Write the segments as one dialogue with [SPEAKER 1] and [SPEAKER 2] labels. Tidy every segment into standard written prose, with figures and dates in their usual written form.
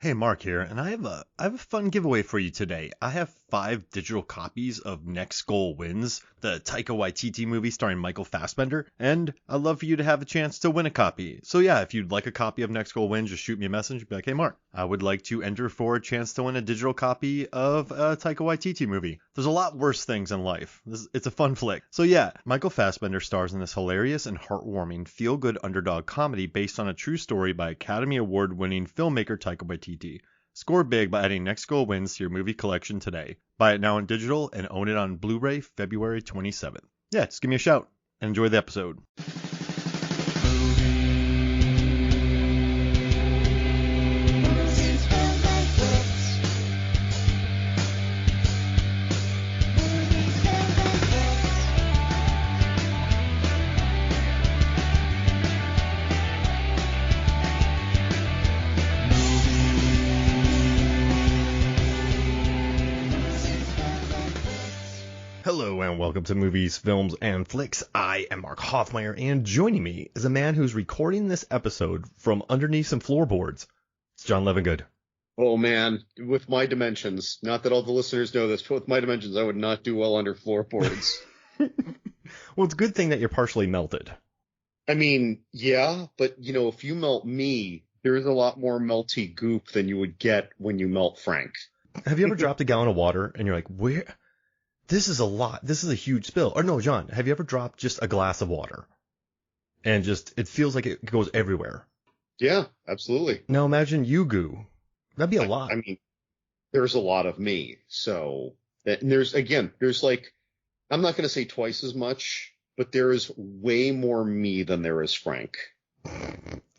[SPEAKER 1] Hey, Mark here, and I have a fun giveaway for you today. I have 5 digital copies of Next Goal Wins, the Taika Waititi movie starring Michael Fassbender, and I'd love for you to have a chance to win a copy. So yeah, if you'd like a copy of Next Goal Wins, just shoot me a message and be like, hey Mark, I would like to enter for a chance to win a digital copy of a Taika Waititi movie. There's a lot worse things in life. It's a fun flick. So yeah, Michael Fassbender stars in this hilarious and heartwarming feel-good underdog comedy based on a true story by Academy Award-winning filmmaker Taika Waititi. Score big by adding Next Goal Wins to your movie collection today. Buy it now on digital and own it on Blu-ray February 27th. Yeah, just give me a shout and enjoy the episode. Hello and welcome to Movies, Films, and Flicks. I am Mark Hoffmeyer, and joining me is a man who's recording this episode from underneath some floorboards. It's John Levingood.
[SPEAKER 2] Oh man, with my dimensions, not that all the listeners know this, but with my dimensions, I would not do well under floorboards.
[SPEAKER 1] Well, it's a good thing that you're partially melted.
[SPEAKER 2] I mean, yeah, but if you melt me, there's a lot more melty goop than you would get when you melt Frank.
[SPEAKER 1] Have you ever dropped a gallon of water and you're like, where? This is a lot. This is a huge spill. Or no, John, have you ever dropped just a glass of water? And just, it feels like it goes everywhere.
[SPEAKER 2] Yeah, absolutely.
[SPEAKER 1] Now imagine you goo. That'd be a lot.
[SPEAKER 2] I mean, there's a lot of me. So, and there's like, I'm not going to say twice as much, but there is way more me than there is Frank.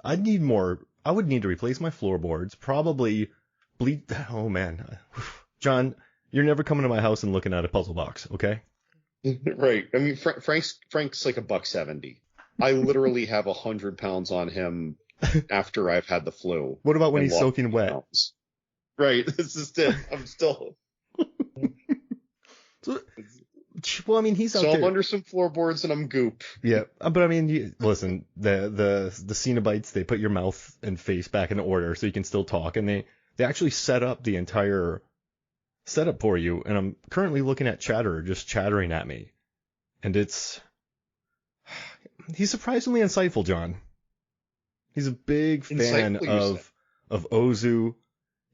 [SPEAKER 1] I'd need more. I would need to replace my floorboards, probably bleed. Oh man. John, you're never coming to my house and looking at a puzzle box, okay?
[SPEAKER 2] Right. I mean, Frank's like $170. I literally have 100 pounds on him after I've had the flu.
[SPEAKER 1] What about when he's soaking wet?
[SPEAKER 2] Pounds. Right. This is it. I'm still.
[SPEAKER 1] Well, I mean, he's out there.
[SPEAKER 2] So I'm under some floorboards and I'm goop.
[SPEAKER 1] Yeah, but I mean, listen, the Cenobites, they put your mouth and face back in order so you can still talk, and they actually set up the entire setup for you, and I'm currently looking at Chatterer just chattering at me, and he's surprisingly insightful, John. He's a big fan of Ozu.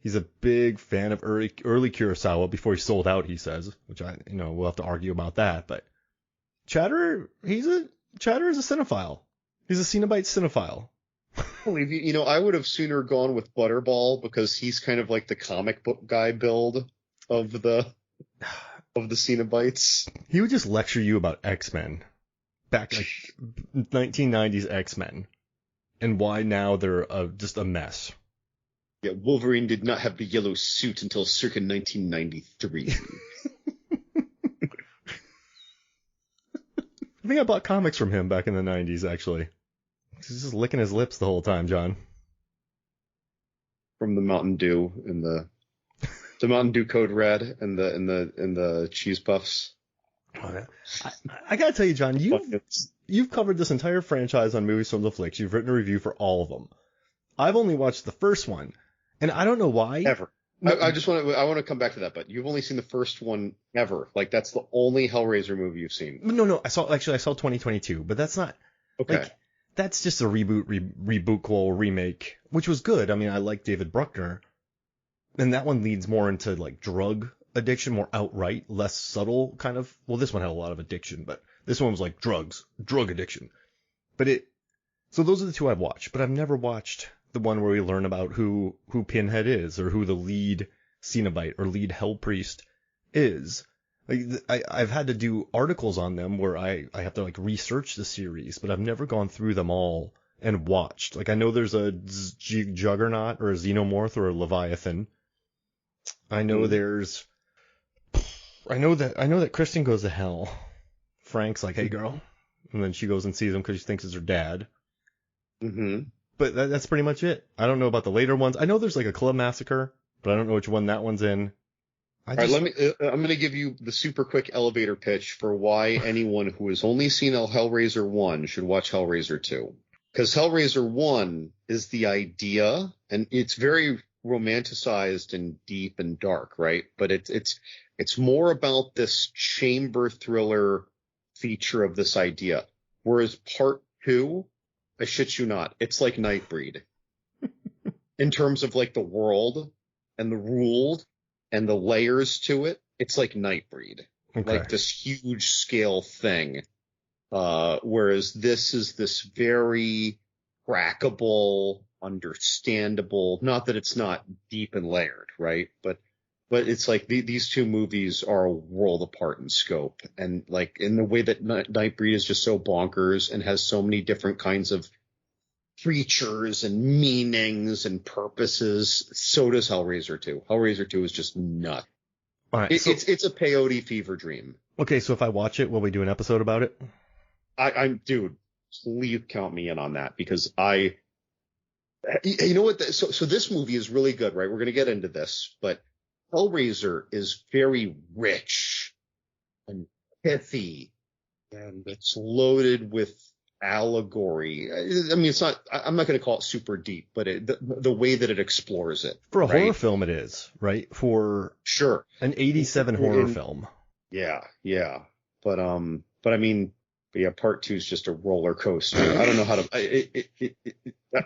[SPEAKER 1] He's a big fan of early Kurosawa before he sold out, he says, which we'll have to argue about that, but Chatterer is a cinephile. He's a Cenobite cinephile.
[SPEAKER 2] I believe you. I would have sooner gone with Butterball because he's kind of like the comic book guy build of the Cenobites.
[SPEAKER 1] He would just lecture you about X-Men, back like 1990s X-Men, and why now they're just a mess.
[SPEAKER 2] Yeah, Wolverine did not have the yellow suit until circa 1993.
[SPEAKER 1] I think I bought comics from him back in the 90s, actually. He's just licking his lips the whole time, John.
[SPEAKER 2] From the Mountain Dew and the Mountain Dew Code Red and the cheese puffs.
[SPEAKER 1] I gotta tell you, John, you've covered this entire franchise on Movies, Films, and Flicks. You've written a review for all of them. I've only watched the first one, and I don't know why.
[SPEAKER 2] Ever. I want to come back to that, but you've only seen the first one ever. Like, that's the only Hellraiser movie you've seen.
[SPEAKER 1] No, I saw 2022, but that's not.
[SPEAKER 2] Okay.
[SPEAKER 1] Like, that's just a reboot, remake, which was good. I mean, I like David Bruckner. And that one leads more into like drug addiction, more outright, less subtle kind of. Well, this one had a lot of addiction, but this one was like drug addiction. So those are the two I've watched, but I've never watched the one where we learn about who Pinhead is or who the lead Cenobite or lead Hell Priest is. Like, I've had to do articles on them where I have to like research the series, but I've never gone through them all and watched. Like, I know there's a Juggernaut or a Xenomorph or a Leviathan. I know that Kristen goes to hell. Frank's like, hey girl. And then she goes and sees him because she thinks it's her dad.
[SPEAKER 2] Mm-hmm.
[SPEAKER 1] But that's pretty much it. I don't know about the later ones. I know there's like a Club Massacre, but I don't know which one that one's in.
[SPEAKER 2] All right, I'm going to give you the super quick elevator pitch for why anyone who has only seen Hellraiser 1 should watch Hellraiser 2. Because Hellraiser 1 is the idea, and it's very romanticized and deep and dark, right? But it's more about this chamber thriller feature of this idea. Whereas part 2, I shit you not, it's like Nightbreed in terms of like the world and the rules and the layers to it. It's like Nightbreed, like this huge scale thing. Whereas this is this very crackable, understandable, not that it's not deep and layered, right? But it's like these two movies are a world apart in scope. And like in the way that Nightbreed is just so bonkers and has so many different kinds of creatures and meanings and purposes, so does Hellraiser 2. Hellraiser 2 is just nuts.
[SPEAKER 1] All right,
[SPEAKER 2] it's a peyote fever dream.
[SPEAKER 1] Okay, so if I watch it, will we do an episode about it?
[SPEAKER 2] I'm dude, please count me in on that, because you know what? So this movie is really good, right? We're going to get into this, but Hellraiser is very rich and pithy, and it's loaded with allegory. I mean, it's not. I'm not going to call it super deep, but the way that it explores it
[SPEAKER 1] for a horror film, it is, right? For
[SPEAKER 2] sure,
[SPEAKER 1] an '87 horror film.
[SPEAKER 2] Yeah. But I mean. But yeah, part 2 is just a roller coaster. I don't know how to.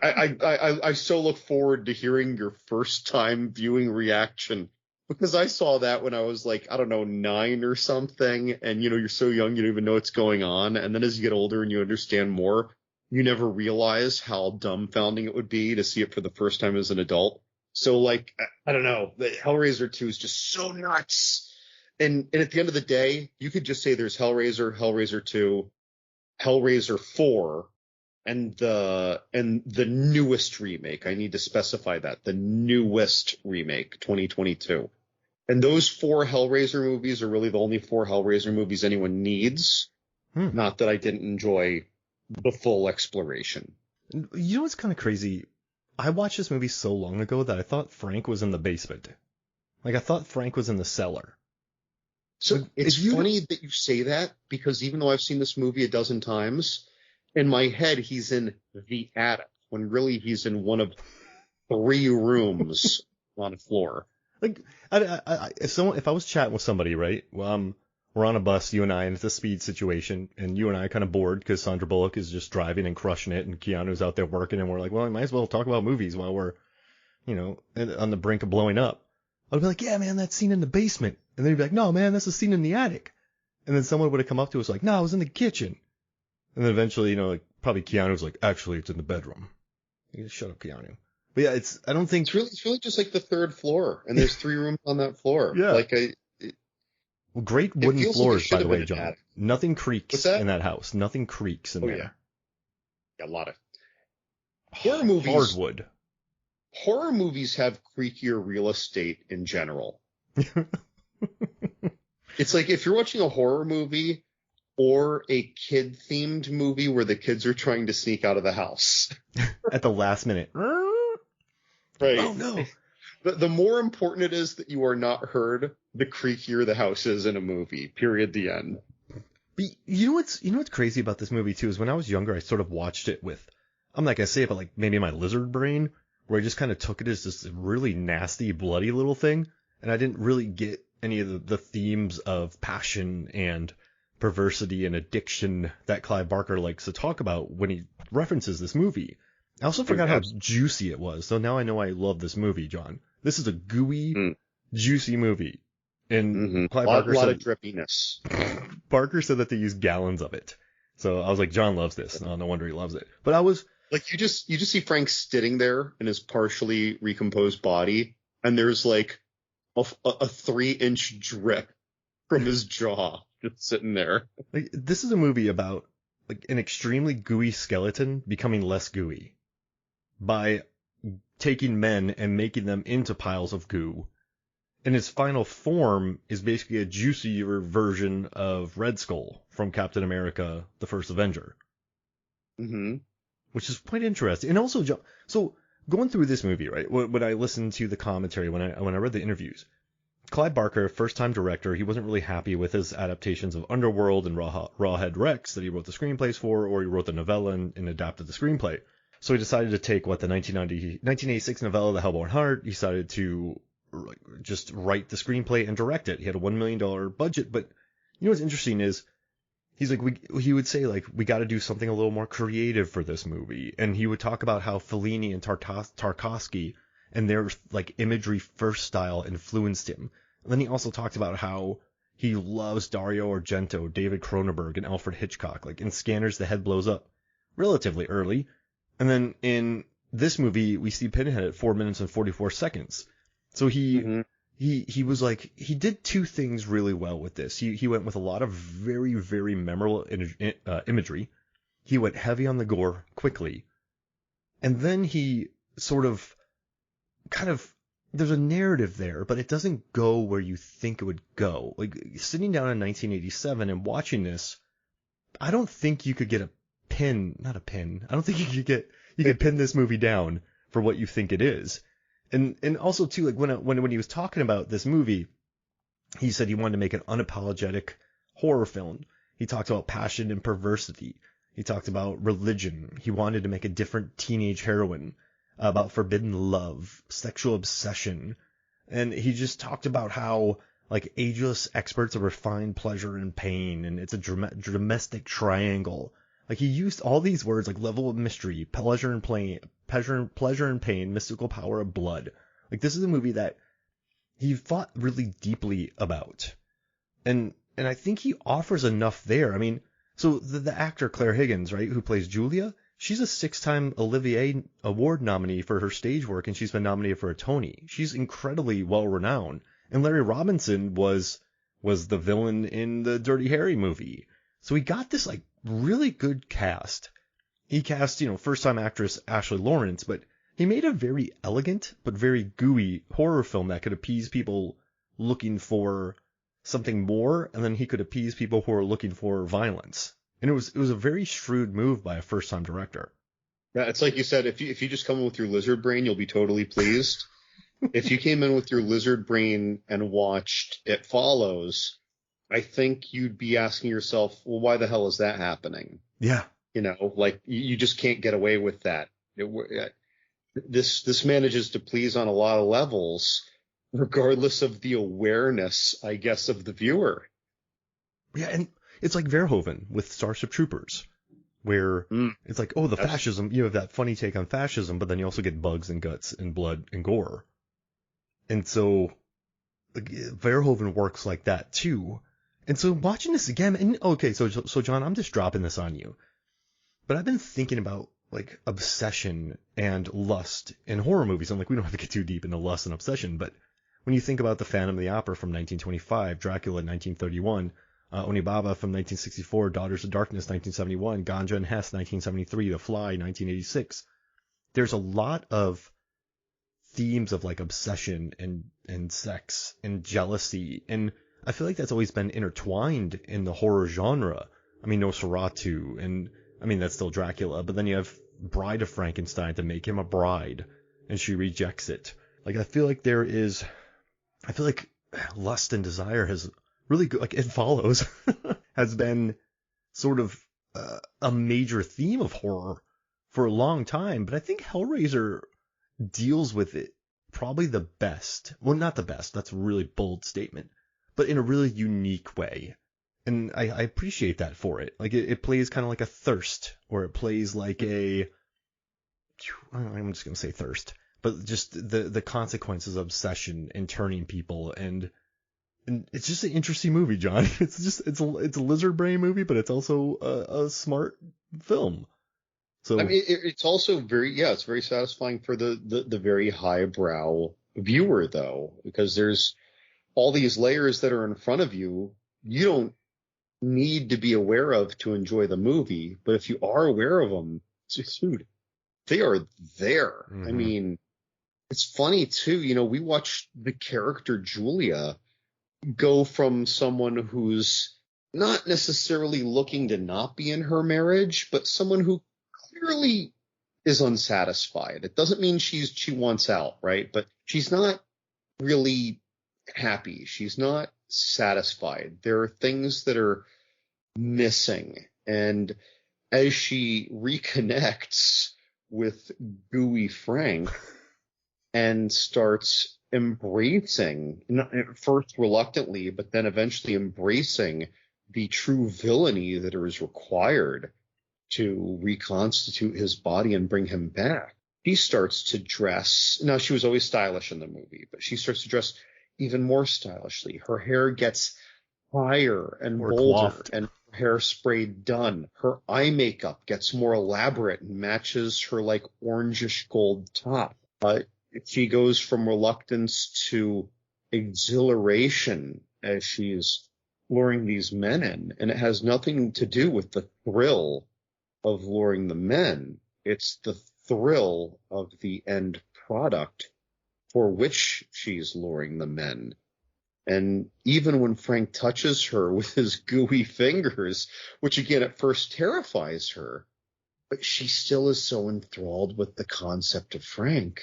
[SPEAKER 2] I so look forward to hearing your first time viewing reaction, because I saw that when I was like, I don't know, 9 or something, and you're so young you don't even know what's going on, and then as you get older and you understand more, you never realize how dumbfounding it would be to see it for the first time as an adult. So like, I don't know, the Hellraiser 2 is just so nuts, and at the end of the day, you could just say there's Hellraiser, Hellraiser 2. Hellraiser 4 and the newest remake. I need to specify that. The newest remake, 2022. And those 4 Hellraiser movies are really the only 4 Hellraiser movies anyone needs. Not that I didn't enjoy the full exploration.
[SPEAKER 1] You know what's kind of crazy? I watched this movie so long ago that I thought Frank was in the basement. Like, I thought Frank was in the cellar.
[SPEAKER 2] So it's funny that you say that, because even though I've seen this movie a dozen times, in my head he's in the attic, when really he's in one of 3 rooms on the floor.
[SPEAKER 1] Like, if I was chatting with somebody, right? We're on a bus, you and I, and it's a speed situation, and you and I are kind of bored because Sandra Bullock is just driving and crushing it, and Keanu's out there working, and we're like, well, I might as well talk about movies while we're, on the brink of blowing up. I'd be like, yeah, man, that scene in the basement. And then he'd be like, no, man, that's a scene in the attic. And then someone would have come up to us like, no, I was in the kitchen. And then eventually, like, probably Keanu was like, actually, it's in the bedroom. Just shut up, Keanu. But yeah, I don't think.
[SPEAKER 2] It's really just like the 3rd floor, and there's 3 rooms on that floor.
[SPEAKER 1] Yeah. Well, great wooden floors, by the way, John. Nothing creaks in that house. Nothing creaks in there.
[SPEAKER 2] Yeah, a lot of horror movies.
[SPEAKER 1] Hardwood.
[SPEAKER 2] Horror movies have creakier real estate in general. It's like if you're watching a horror movie or a kid-themed movie where the kids are trying to sneak out of the house.
[SPEAKER 1] At the last minute.
[SPEAKER 2] Right.
[SPEAKER 1] Oh, no.
[SPEAKER 2] The more important it is that you are not heard, the creakier the house is in a movie. Period. The end.
[SPEAKER 1] But you know what's crazy about this movie, too, is when I was younger, I sort of watched it with, I'm not going to say it, but like maybe my lizard brain, where I just kind of took it as this really nasty, bloody little thing. And I didn't really get any of the themes of passion and perversity and addiction that Clive Barker likes to talk about when he references this movie. I also forgot how juicy it was. So now I know I love this movie, John. This is a gooey, juicy movie. And Clive Barker
[SPEAKER 2] said, a lot of drippiness.
[SPEAKER 1] Barker said that they used gallons of it. So I was like, John loves this. No wonder he loves it. But I was
[SPEAKER 2] like, you just see Frank sitting there in his partially recomposed body, and there's like a 3-inch drip from his jaw just sitting there.
[SPEAKER 1] Like, this is a movie about like an extremely gooey skeleton becoming less gooey by taking men and making them into piles of goo. And its final form is basically a juicier version of Red Skull from Captain America: The First Avenger. Which is quite interesting. And also, so going through this movie, right, when I listened to the commentary, when I read the interviews, Clive Barker, first-time director, he wasn't really happy with his adaptations of Underworld and Rawhead Rex that he wrote the screenplays for, or he wrote the novella and adapted the screenplay. So he decided to take the 1986 novella, The Hellborn Heart. He decided to just write the screenplay and direct it. He had a $1 million budget, but you know what's interesting is he's like, he would say like, we got to do something a little more creative for this movie. And he would talk about how Fellini and Tarkovsky and their like imagery first style influenced him. And then he also talked about how he loves Dario Argento, David Cronenberg, and Alfred Hitchcock. Like in Scanners, the head blows up relatively early. And then in this movie, we see Pinhead at 4 minutes and 44 seconds. So he was like, he did two things really well with this. He went with a lot of very, very memorable imagery. He went heavy on the gore quickly. And then he sort of there's a narrative there, but it doesn't go where you think it would go. Like sitting down in 1987 and watching this, I don't think you could get I don't think you could pin this movie down for what you think it is. And also too, like when he was talking about this movie, he said he wanted to make an unapologetic horror film. He talked about passion and perversity. He talked about religion. He wanted to make a different teenage heroine, about forbidden love, sexual obsession. And he just talked about how like ageless experts of refined pleasure and pain, and it's a domestic triangle. Like he used all these words like level of mystery, pleasure and pain, mystical power of blood. Like this is a movie that he thought really deeply about. And I think he offers enough there. I mean, so the actor Clare Higgins, right, who plays Julia, she's a 6-time Olivier Award nominee for her stage work, and she's been nominated for a Tony. She's incredibly well renowned. And Larry Robinson was the villain in the Dirty Harry movie. So he got this like really good cast. He cast, first time actress Ashely Laurence, but he made a very elegant but very gooey horror film that could appease people looking for something more, and then he could appease people who are looking for violence. And it was a very shrewd move by a first time director.
[SPEAKER 2] Yeah, it's like you said, if you just come in with your lizard brain, you'll be totally pleased. If you came in with your lizard brain and watched It Follows, I think you'd be asking yourself, well, why the hell is that happening?
[SPEAKER 1] Yeah.
[SPEAKER 2] Like you just can't get away with that. This manages to please on a lot of levels, regardless of the awareness, I guess, of the viewer.
[SPEAKER 1] Yeah, and it's like Verhoeven with Starship Troopers, where it's like, oh, fascism, you have that funny take on fascism, but then you also get bugs and guts and blood and gore. And so Verhoeven works like that too. And so watching this again, and okay, so John, I'm just dropping this on you, but I've been thinking about like obsession and lust in horror movies. And like, we don't have to get too deep into lust and obsession, but when you think about The Phantom of the Opera from 1925, Dracula 1931, Onibaba from 1964, Daughters of Darkness 1971, Ganja and Hess 1973, The Fly 1986, there's a lot of themes of like obsession and sex and jealousy, and I feel like that's always been intertwined in the horror genre. I mean, Nosferatu, and I mean, that's still Dracula, but then you have Bride of Frankenstein to make him a bride, and she rejects it. Like, I feel like lust and desire has really good, like, It Follows has been sort of a major theme of horror for a long time, but I think Hellraiser deals with it probably the best. Well, not the best, that's a really bold statement, but in a really unique way. And I appreciate that for it. Like, it plays kind of like a Thirst, or it plays like I'm just going to say Thirst, but just the consequences of obsession and turning people, and it's just an interesting movie, John. It's a lizard brain movie, but it's also a smart film. So I
[SPEAKER 2] mean, it's also it's very satisfying for the very highbrow viewer, though, because there's all these layers that are in front of you. You don't need to be aware of to enjoy the movie, but if you are aware of them, dude, they are there. Mm-hmm. I mean, it's funny too. We watched the character Julia go from someone who's not necessarily looking to not be in her marriage, but someone who clearly is unsatisfied. It doesn't mean she wants out, right? But she's not really happy. She's not satisfied. There are things that are missing. And as she reconnects with gooey Frank and starts embracing, at first reluctantly, but then eventually embracing the true villainy that is required to reconstitute his body and bring him back. She starts to dress. Now, she was always stylish in the movie, but she starts to dress even more stylishly. Her hair gets higher and
[SPEAKER 1] Or
[SPEAKER 2] bolder,
[SPEAKER 1] coiffed.
[SPEAKER 2] and hairspray done. Her eye makeup gets more elaborate and matches her like orangish gold top. She goes from reluctance to exhilaration as she's luring these men in, and it has nothing to do with the thrill of luring the men. It's the thrill of the end product for which she's luring the men. And even when Frank touches her with his gooey fingers, which again at first terrifies her, but she still is so enthralled with the concept of Frank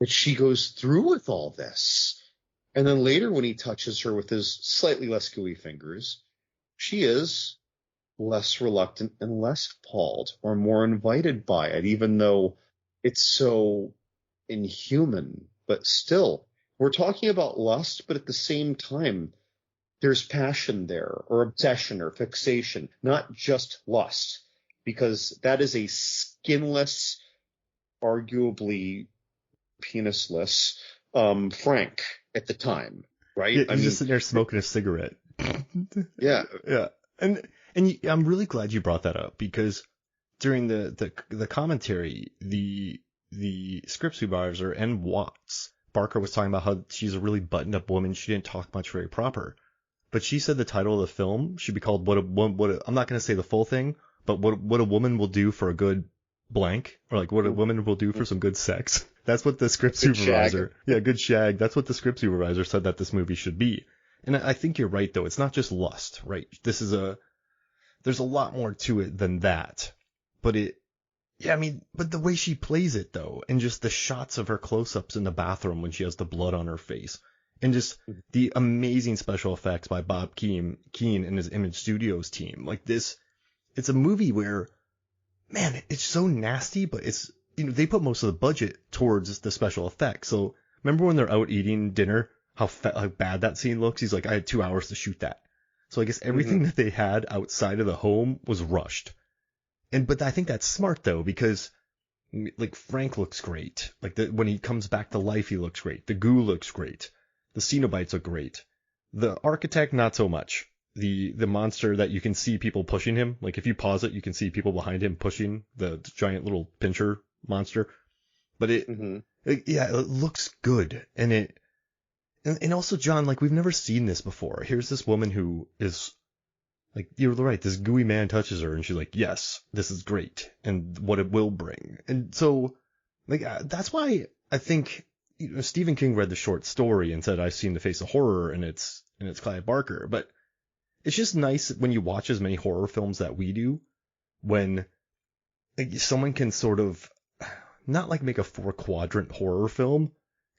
[SPEAKER 2] that she goes through with all this. And then later when he touches her with his slightly less gooey fingers, she is less reluctant and less appalled or more invited by it, even though it's so inhuman. But still, we're talking about lust, but at the same time, there's passion there, or obsession, or fixation, not just lust, because that is a skinless, arguably penisless Frank at the time, right?
[SPEAKER 1] Yeah, he's just sitting there smoking a cigarette.
[SPEAKER 2] Yeah.
[SPEAKER 1] Yeah. And I'm really glad you brought that up, because during the commentary, the script supervisor and Watts, Barker was talking about how she's a really buttoned-up woman. She didn't talk much very proper. But she said the title of the film should be called I'm not going to say the full thing, but what a woman will do for a good blank, or like what a woman will do for some good sex. That's what the script
[SPEAKER 2] Good
[SPEAKER 1] supervisor,
[SPEAKER 2] shag.
[SPEAKER 1] yeah, good shag. That's what the script supervisor said that this movie should be. And I think you're right, though. It's not just lust, right? There's a lot more to it than that. But but the way she plays it, though, and just the shots of her close-ups in the bathroom when she has the blood on her face, and just the amazing special effects by Bob Keane and his Image Studios team. Like this, it's a movie where, man, it's so nasty, but it's, they put most of the budget towards the special effects. So remember when they're out eating dinner, how bad that scene looks? He's like, I had 2 hours to shoot that. So I guess everything that they had outside of the home was rushed. But I think that's smart, though, because like Frank looks great. Like when he comes back to life, he looks great. The goo looks great. The Cenobites look great. The architect, not so much. The monster that you can see people pushing him, like if you pause it, you can see people behind him pushing the giant little pincher monster. But it looks good. And also, John, like we've never seen this before. Here's this woman who is, like, you're right, this gooey man touches her and she's like, yes, this is great, and what it will bring. And so, like, that's why I think, Stephen King read the short story and said, I've seen the face of horror, and it's Clive Barker. But it's just nice when you watch as many horror films that we do, when like, someone can sort of, not like make a 4-quadrant horror film,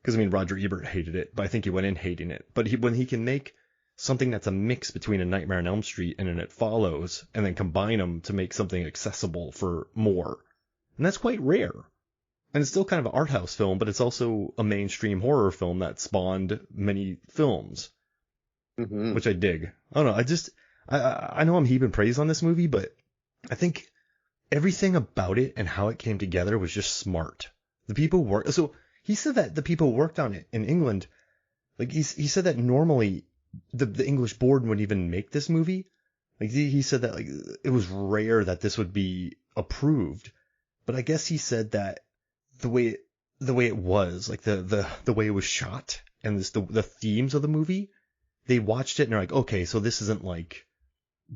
[SPEAKER 1] because I mean, Roger Ebert hated it, but I think he went in hating it. But when he can make something that's a mix between A Nightmare on Elm Street and It Follows, and then combine them to make something accessible for more. And that's quite rare. And it's still kind of an art house film, but it's also a mainstream horror film that spawned many films, which I dig. I don't know. I know I'm heaping praise on this movie, but I think everything about it and how it came together was just smart. The people so he said that the people worked on it in England. Like he said that normally the English board wouldn't even make this movie. Like he said that like it was rare that this would be approved. But I guess he said that the way it was, like the way it was shot and the themes of the movie, they watched it and they're like, okay, so this isn't like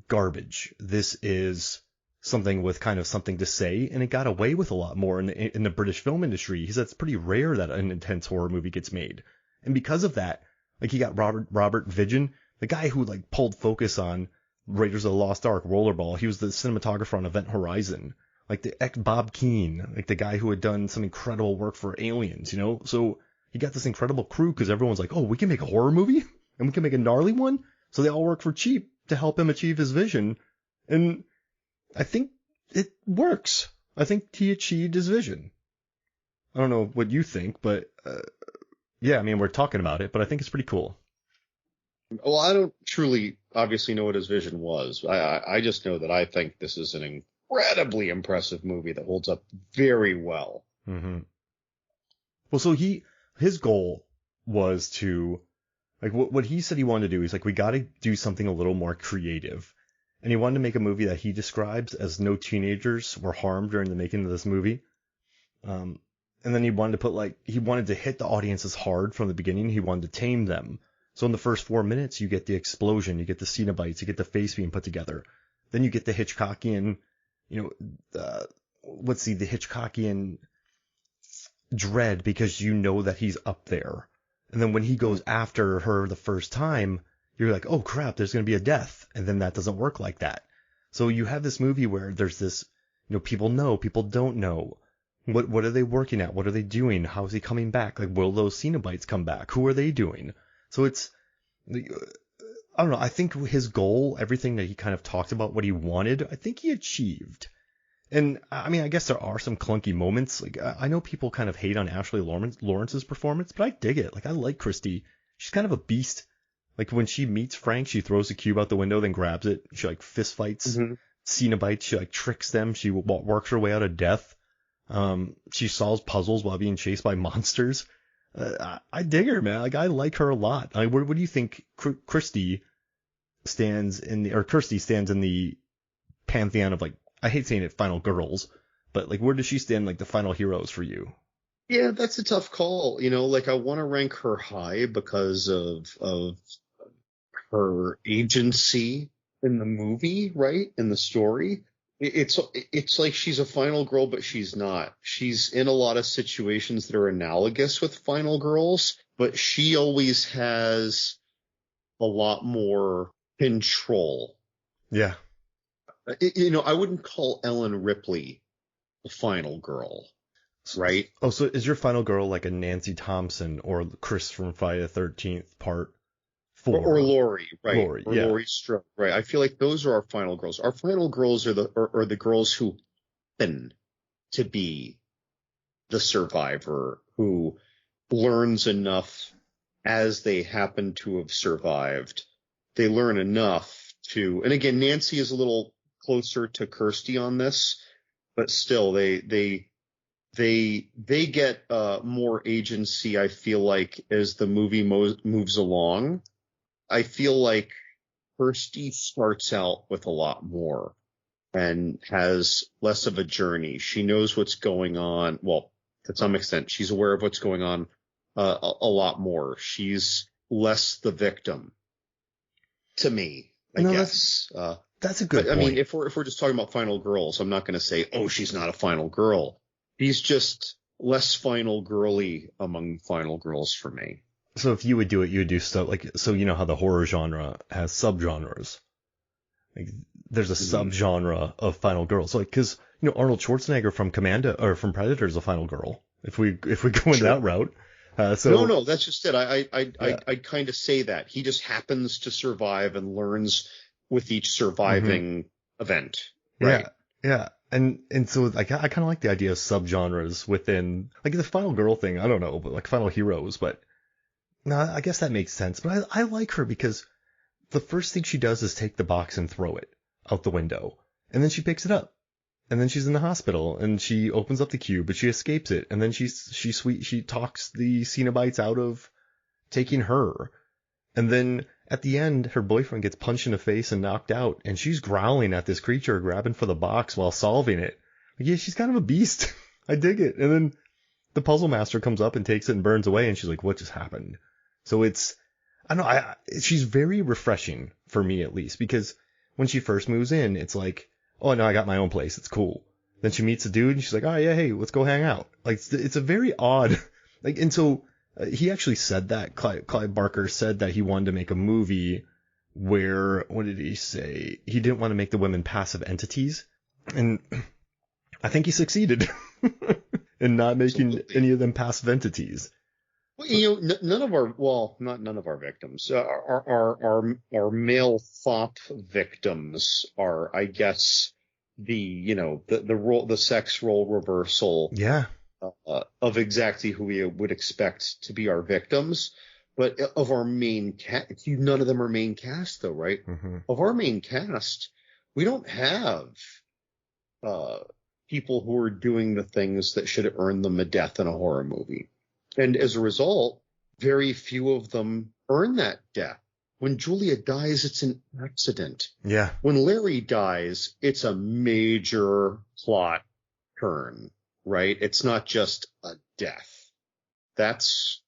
[SPEAKER 1] garbage. This is something with kind of something to say, and it got away with a lot more in the British film industry. He said it's pretty rare that an intense horror movie gets made. And because of that, like he got Robert Vigin, the guy who like pulled focus on Raiders of the Lost Ark, Rollerball. He was the cinematographer on Event Horizon. Like Bob Keane, like the guy who had done some incredible work for Aliens, So he got this incredible crew because everyone's like, oh, we can make a horror movie and we can make a gnarly one. So they all work for cheap to help him achieve his vision. And I think it works.
[SPEAKER 3] I think he achieved his vision. I don't know what you think, but yeah, I mean, we're talking about it, but I think it's pretty cool.
[SPEAKER 2] Well, I don't truly obviously know what his vision was. I just know that I think this is an incredibly impressive movie that holds up very well.
[SPEAKER 3] Mm-hmm. Well, so his goal was to, like, what he said he wanted to do. He's like, we got to do something a little more creative. And he wanted to make a movie that he describes as no teenagers were harmed during the making of this movie. And then he wanted to hit the audiences hard from the beginning. He wanted to tame them. So in the first 4 minutes, you get the explosion, you get the Cenobites, you get the face being put together. Then you get the Hitchcockian, the Hitchcockian dread, because you know that he's up there. And then when he goes after her the first time, you're like, oh crap, there's going to be a death. And then that doesn't work like that. So you have this movie where there's this, people know, people don't know. What are they working at? What are they doing? How is he coming back? Like, will those Cenobites come back? Who are they doing? So it's, I don't know. I think his goal, everything that he kind of talked about, what he wanted, I think he achieved. And I mean, I guess there are some clunky moments. Like, I know people kind of hate on Ashely Lawrence's performance, but I dig it. Like, I like Christy. She's kind of a beast. Like, when she meets Frank, she throws the cube out the window, then grabs it. She like fist fights Cenobites. She like tricks them. She works her way out of death. She solves puzzles while being chased by monsters. I dig her, man. Like, I like her a lot. Like, what do you think Kirsty stands in the pantheon of, like, I hate saying it, final girls, but like, where does she stand, like, the final heroes for you?
[SPEAKER 2] Yeah, that's a tough call. Like, I want to rank her high because of her agency in the movie, right? In the story. It's like she's a final girl, but she's not. She's in a lot of situations that are analogous with final girls, but she always has a lot more control.
[SPEAKER 3] Yeah.
[SPEAKER 2] I wouldn't call Ellen Ripley a final girl, right?
[SPEAKER 3] Oh, so is your final girl like a Nancy Thompson or Chris from Friday the 13th Part 4?
[SPEAKER 2] Or Laurie, right?
[SPEAKER 3] Laurie,
[SPEAKER 2] or
[SPEAKER 3] yeah.
[SPEAKER 2] Laurie Strode, right? I feel like those are our final girls. Our final girls are the girls who happen to be the survivor, who learns enough as they happen to have survived. They learn enough to, and again, Nancy is a little closer to Kirsty on this, but still, they get more agency. I feel like as the movie moves along. I feel like Kirsty starts out with a lot more and has less of a journey. She knows what's going on. Well, to some extent, she's aware of what's going on a lot more. She's less the victim, to me, I guess.
[SPEAKER 3] That's a good point.
[SPEAKER 2] I mean, if we're just talking about final girls, I'm not going to say, oh, she's not a final girl. She's just less final girly among final girls for me.
[SPEAKER 3] So if you would do it, you would do stuff like, so you know how the horror genre has subgenres. Like, there's a subgenre of final girls. Like, because Arnold Schwarzenegger from Commando or from Predator is a final girl. If we go into that route.
[SPEAKER 2] No, that's just it. I kind of say that he just happens to survive and learns with each surviving event. Right.
[SPEAKER 3] Yeah. And so like, I kind of like the idea of subgenres within, like, the final girl thing. I don't know, but like final heroes, but. No, I guess that makes sense, but I like her because the first thing she does is take the box and throw it out the window, and then she picks it up, and then she's in the hospital, and she opens up the cube, but she escapes it, and then she talks the Cenobites out of taking her, and then at the end, her boyfriend gets punched in the face and knocked out, and she's growling at this creature, grabbing for the box while solving it. Like, yeah, she's kind of a beast. I dig it. And then the puzzle master comes up and takes it and burns away, and she's like, what just happened? So it's, I don't know, she's very refreshing for me, at least, because when she first moves in, it's like, oh no, I got my own place, it's cool. Then she meets a dude and she's like, oh yeah, hey, let's go hang out. Like, it's a very odd, like, and so he actually said that, Clive Barker said that he wanted to make a movie where, what did he say? He didn't want to make the women passive entities. And I think he succeeded in not making any of them passive entities.
[SPEAKER 2] Well, none of our victims, our male fop victims are, I guess, the sex role reversal
[SPEAKER 3] Yeah.
[SPEAKER 2] of exactly who we would expect to be our victims. But of our main cast, none of them are main cast though, right?
[SPEAKER 3] Mm-hmm.
[SPEAKER 2] Of our main cast, we don't have people who are doing the things that should earn them a death in a horror movie. And as a result, very few of them earn that death. When Julia dies, it's an accident.
[SPEAKER 3] Yeah.
[SPEAKER 2] When Larry dies, it's a major plot turn, right? It's not just a death. That's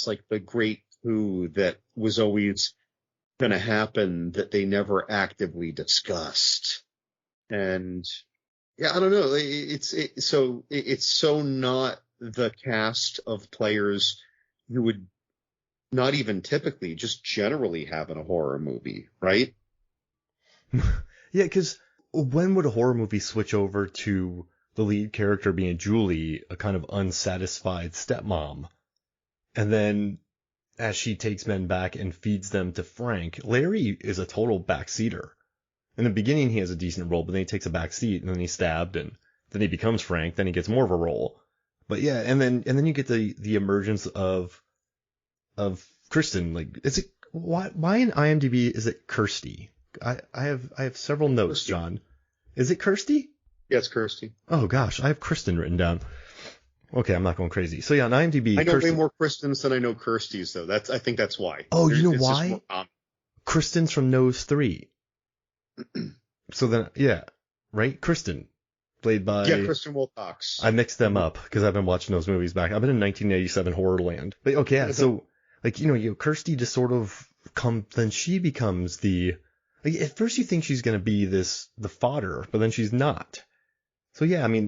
[SPEAKER 2] like the great coup that was always going to happen that they never actively discussed. And yeah, I don't know. It's so not the cast of players you would not even typically, just generally have in a horror movie, right?
[SPEAKER 3] Yeah, because when would a horror movie switch over to the lead character being Julie, a kind of unsatisfied stepmom? And then as she takes men back and feeds them to Frank, Larry is a total backseater. In the beginning, he has a decent role, but then he takes a back seat, and then he's stabbed, and then he becomes Frank, then he gets more of a role. But yeah, and then you get the emergence of Kristen. Like, is it why in IMDb is it Kirsty? I have several notes,
[SPEAKER 2] Kirsty.
[SPEAKER 3] John. Is it Kirsty?
[SPEAKER 2] Yeah, it's Kirsty.
[SPEAKER 3] Oh gosh, I have Kristen written down. Okay, I'm not going crazy. So yeah, on IMDb,
[SPEAKER 2] I know
[SPEAKER 3] Kirsten...
[SPEAKER 2] way more Kristens than I know Kirsties, though. I think that's why.
[SPEAKER 3] Oh, you know
[SPEAKER 2] it's
[SPEAKER 3] why? Kristen's from Nose 3. So then, yeah, right? Kristen, played by...
[SPEAKER 2] Yeah, Kristen Wilcox.
[SPEAKER 3] I mixed them up because I've been watching those movies back. I've been in 1987 Horrorland. But okay, yeah, so like Kirsty just sort of then she becomes the... Like, at first you think she's going to be the fodder, but then she's not. So yeah, I mean,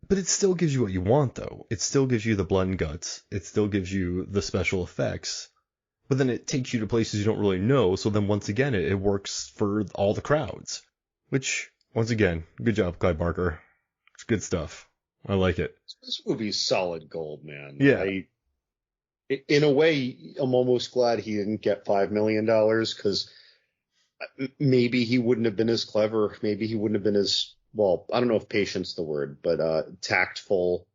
[SPEAKER 3] but it still gives you what you want, though. It still gives you the blood and guts. It still gives you the special effects. But then it takes you to places you don't really know. So then once again, it works for all the crowds. Which, once again, good job, Clive Barker. It's good stuff. I like it.
[SPEAKER 2] This movie's solid gold, man.
[SPEAKER 3] Yeah.
[SPEAKER 2] In a way, I'm almost glad he didn't get $5 million, because maybe he wouldn't have been as clever. Maybe he wouldn't have been as, well, I don't know if patient's the word, but tactful.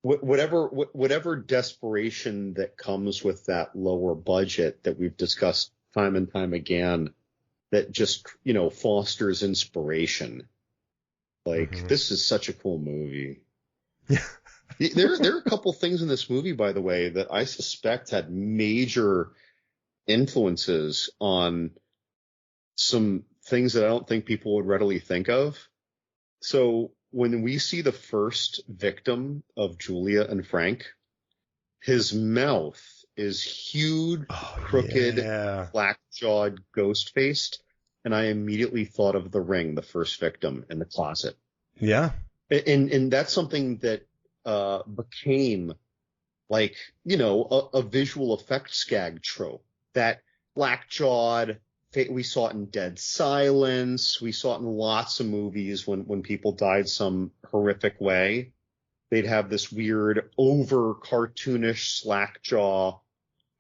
[SPEAKER 2] Whatever desperation that comes with that lower budget that we've discussed time and time again, that just, fosters inspiration. Like, This is such a cool movie.
[SPEAKER 3] Yeah.
[SPEAKER 2] There are a couple things in this movie, by the way, that I suspect had major influences on some things that I don't think people would readily think of. So when we see the first victim of Julia and Frank, his mouth is huge, crooked, black-jawed, ghost-faced, and I immediately thought of The Ring, the first victim in the closet.
[SPEAKER 3] Yeah.
[SPEAKER 2] And that's something that became like, a visual effects gag trope. That black-jawed, we saw it in Dead Silence. We saw it in lots of movies when people died some horrific way. They'd have this weird, over cartoonish, slack jaw,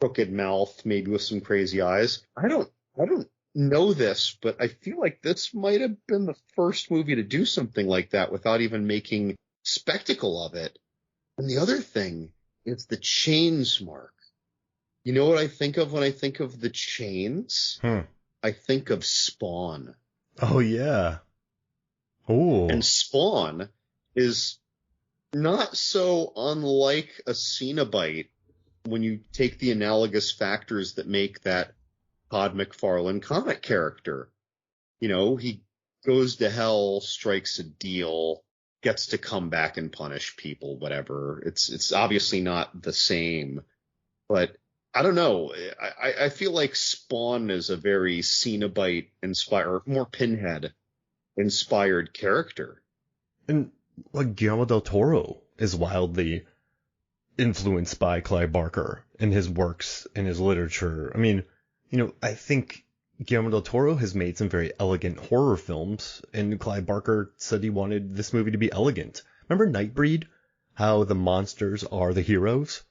[SPEAKER 2] crooked mouth, maybe with some crazy eyes. I don't know this, but I feel like this might have been the first movie to do something like that without even making spectacle of it. And the other thing is the chains, Mark. You know what I think of when I think of the chains? I think of Spawn.
[SPEAKER 3] Oh, yeah. Oh.
[SPEAKER 2] And Spawn is not so unlike a Cenobite when you take the analogous factors that make that Todd McFarlane comic character. He goes to hell, strikes a deal, gets to come back and punish people, whatever. It's obviously not the same, but I don't know. I feel like Spawn is a very Cenobite inspired, more Pinhead inspired character.
[SPEAKER 3] And like Guillermo del Toro is wildly influenced by Clive Barker in his works, in his literature. I mean, I think Guillermo del Toro has made some very elegant horror films, and Clive Barker said he wanted this movie to be elegant. Remember Nightbreed? How the monsters are the heroes?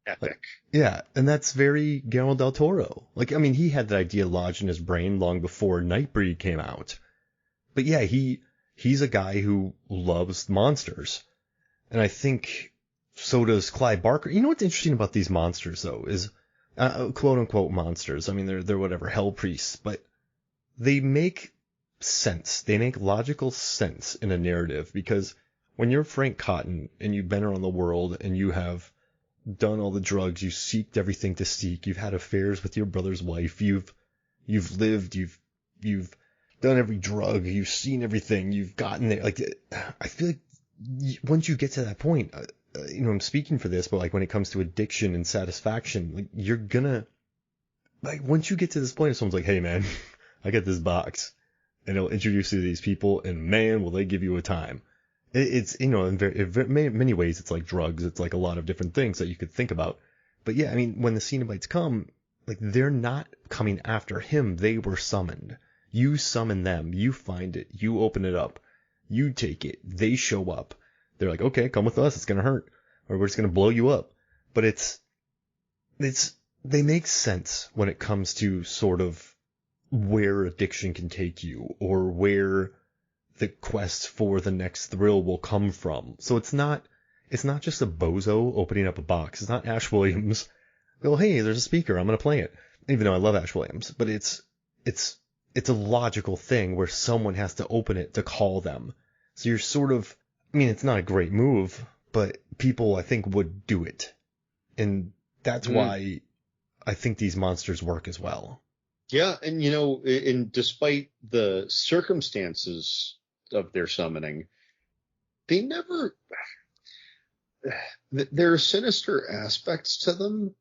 [SPEAKER 2] epic.
[SPEAKER 3] Yeah, and that's very Guillermo del Toro. Like, I mean, he had that idea lodged in his brain long before Nightbreed came out. But yeah, he's a guy who loves monsters. And I think so does Clive Barker. You know what's interesting about these monsters, though, is quote unquote monsters. I mean, they're whatever, hell priests, but they make sense. They make logical sense in a narrative, because when you're Frank Cotton and you've been around the world and you have done all the drugs, you seeked everything to seek, you've had affairs with your brother's wife, you've lived, you've done every drug, you've seen everything, you've gotten there. Like, I feel like once you get to that point, I'm speaking for this, but like when it comes to addiction and satisfaction, like you're gonna, like once you get to this point, if someone's like, hey man, I got this box and it'll introduce you to these people, and man, will they give you a time. It's, in many ways, it's like drugs. It's like a lot of different things that you could think about. But yeah, I mean, when the Cenobites come, like, they're not coming after him. They were summoned. You summon them. You find it. You open it up. You take it. They show up. They're like, okay, come with us. It's going to hurt. Or we're just going to blow you up. But they make sense when it comes to sort of where addiction can take you, or where the quest for the next thrill will come from. So it's not just a bozo opening up a box. It's not Ash Williams. Well, hey, there's a speaker, I'm going to play it. Even though I love Ash Williams, but it's a logical thing where someone has to open it to call them. So you're sort of, I mean, it's not a great move, but people, I think, would do it. And that's why I think these monsters work as well.
[SPEAKER 2] Yeah, and and despite the circumstances of their summoning, they never, there are sinister aspects to them,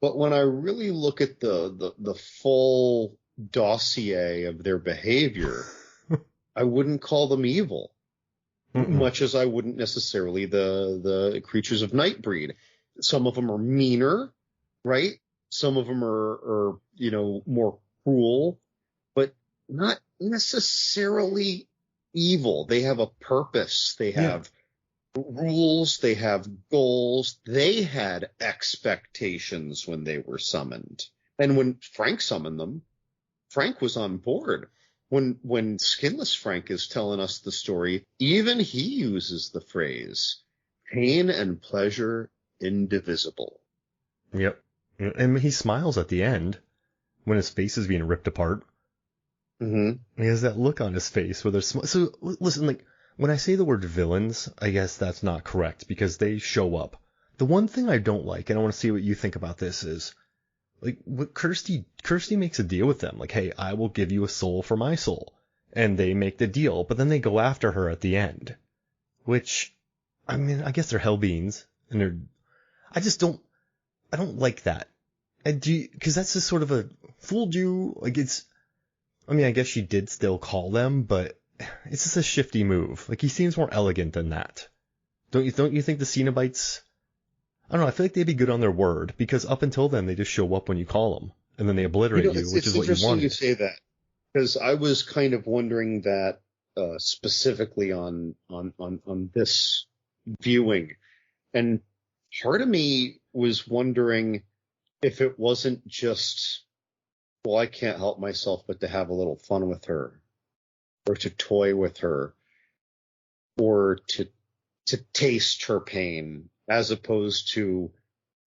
[SPEAKER 2] but when I really look at the full dossier of their behavior, I wouldn't call them evil, much as I wouldn't necessarily the creatures of Nightbreed. Some of them are meaner, right? Some of them are more cruel, but not necessarily evil. They have a purpose. They have rules. They have goals. They had expectations when they were summoned. And when Frank summoned them, Frank was on board. When Skinless Frank is telling us the story, even he uses the phrase, pain and pleasure indivisible.
[SPEAKER 3] Yep. And he smiles at the end when his face is being ripped apart. Mm-hmm. He has that look on his face where there's so listen, like when I say the word villains, I guess that's not correct because they show up. The one thing I don't like, and I want to see what you think about this, is like what Kirsty makes a deal with them. Like, hey, I will give you a soul for my soul. And they make the deal, but then they go after her at the end. Which, I mean, I guess they're hell beings. And I don't like that. Because that's just sort of a fooled you. Like I guess she did still call them, but it's just a shifty move. Like he seems more elegant than that. Don't you think the Cenobites? I don't know. I feel like they'd be good on their word because up until then they just show up when you call them and then they obliterate you, which is what you wanted.
[SPEAKER 2] It's interesting you say that because I was kind of wondering that specifically on this viewing, and part of me was wondering if it wasn't just, well, I can't help myself but to have a little fun with her, or to toy with her, or to taste her pain, as opposed to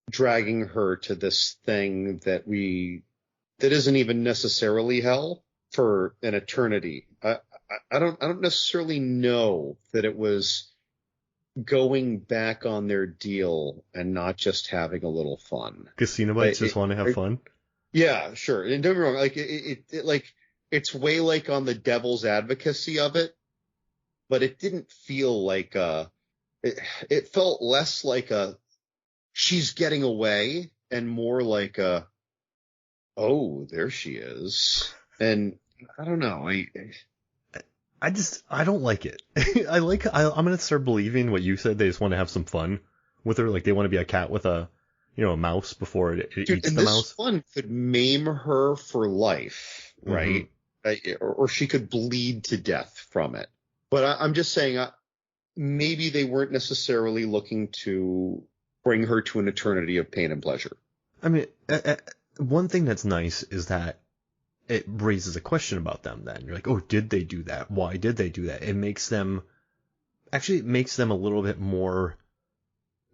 [SPEAKER 2] dragging her to this thing that isn't even necessarily hell for an eternity. I don't necessarily know that it was going back on their deal and not just having a little fun.
[SPEAKER 3] Cenobites just want to have fun.
[SPEAKER 2] Yeah, sure. And don't get me wrong, like it's way like on the devil's advocacy of it, but it didn't feel like it felt less like she's getting away and more like oh, there she is. And I don't know.
[SPEAKER 3] I don't like it. I'm going to start believing what you said. They just want to have some fun with her. Like they want to be a cat with a mouse before it eats the mouse.
[SPEAKER 2] This fun could maim her for life, right? Mm-hmm. Or she could bleed to death from it. But I'm just saying, maybe they weren't necessarily looking to bring her to an eternity of pain and pleasure.
[SPEAKER 3] I mean, one thing that's nice is that it raises a question about them then. You're like, oh, did they do that? Why did they do that? It makes them a little bit more,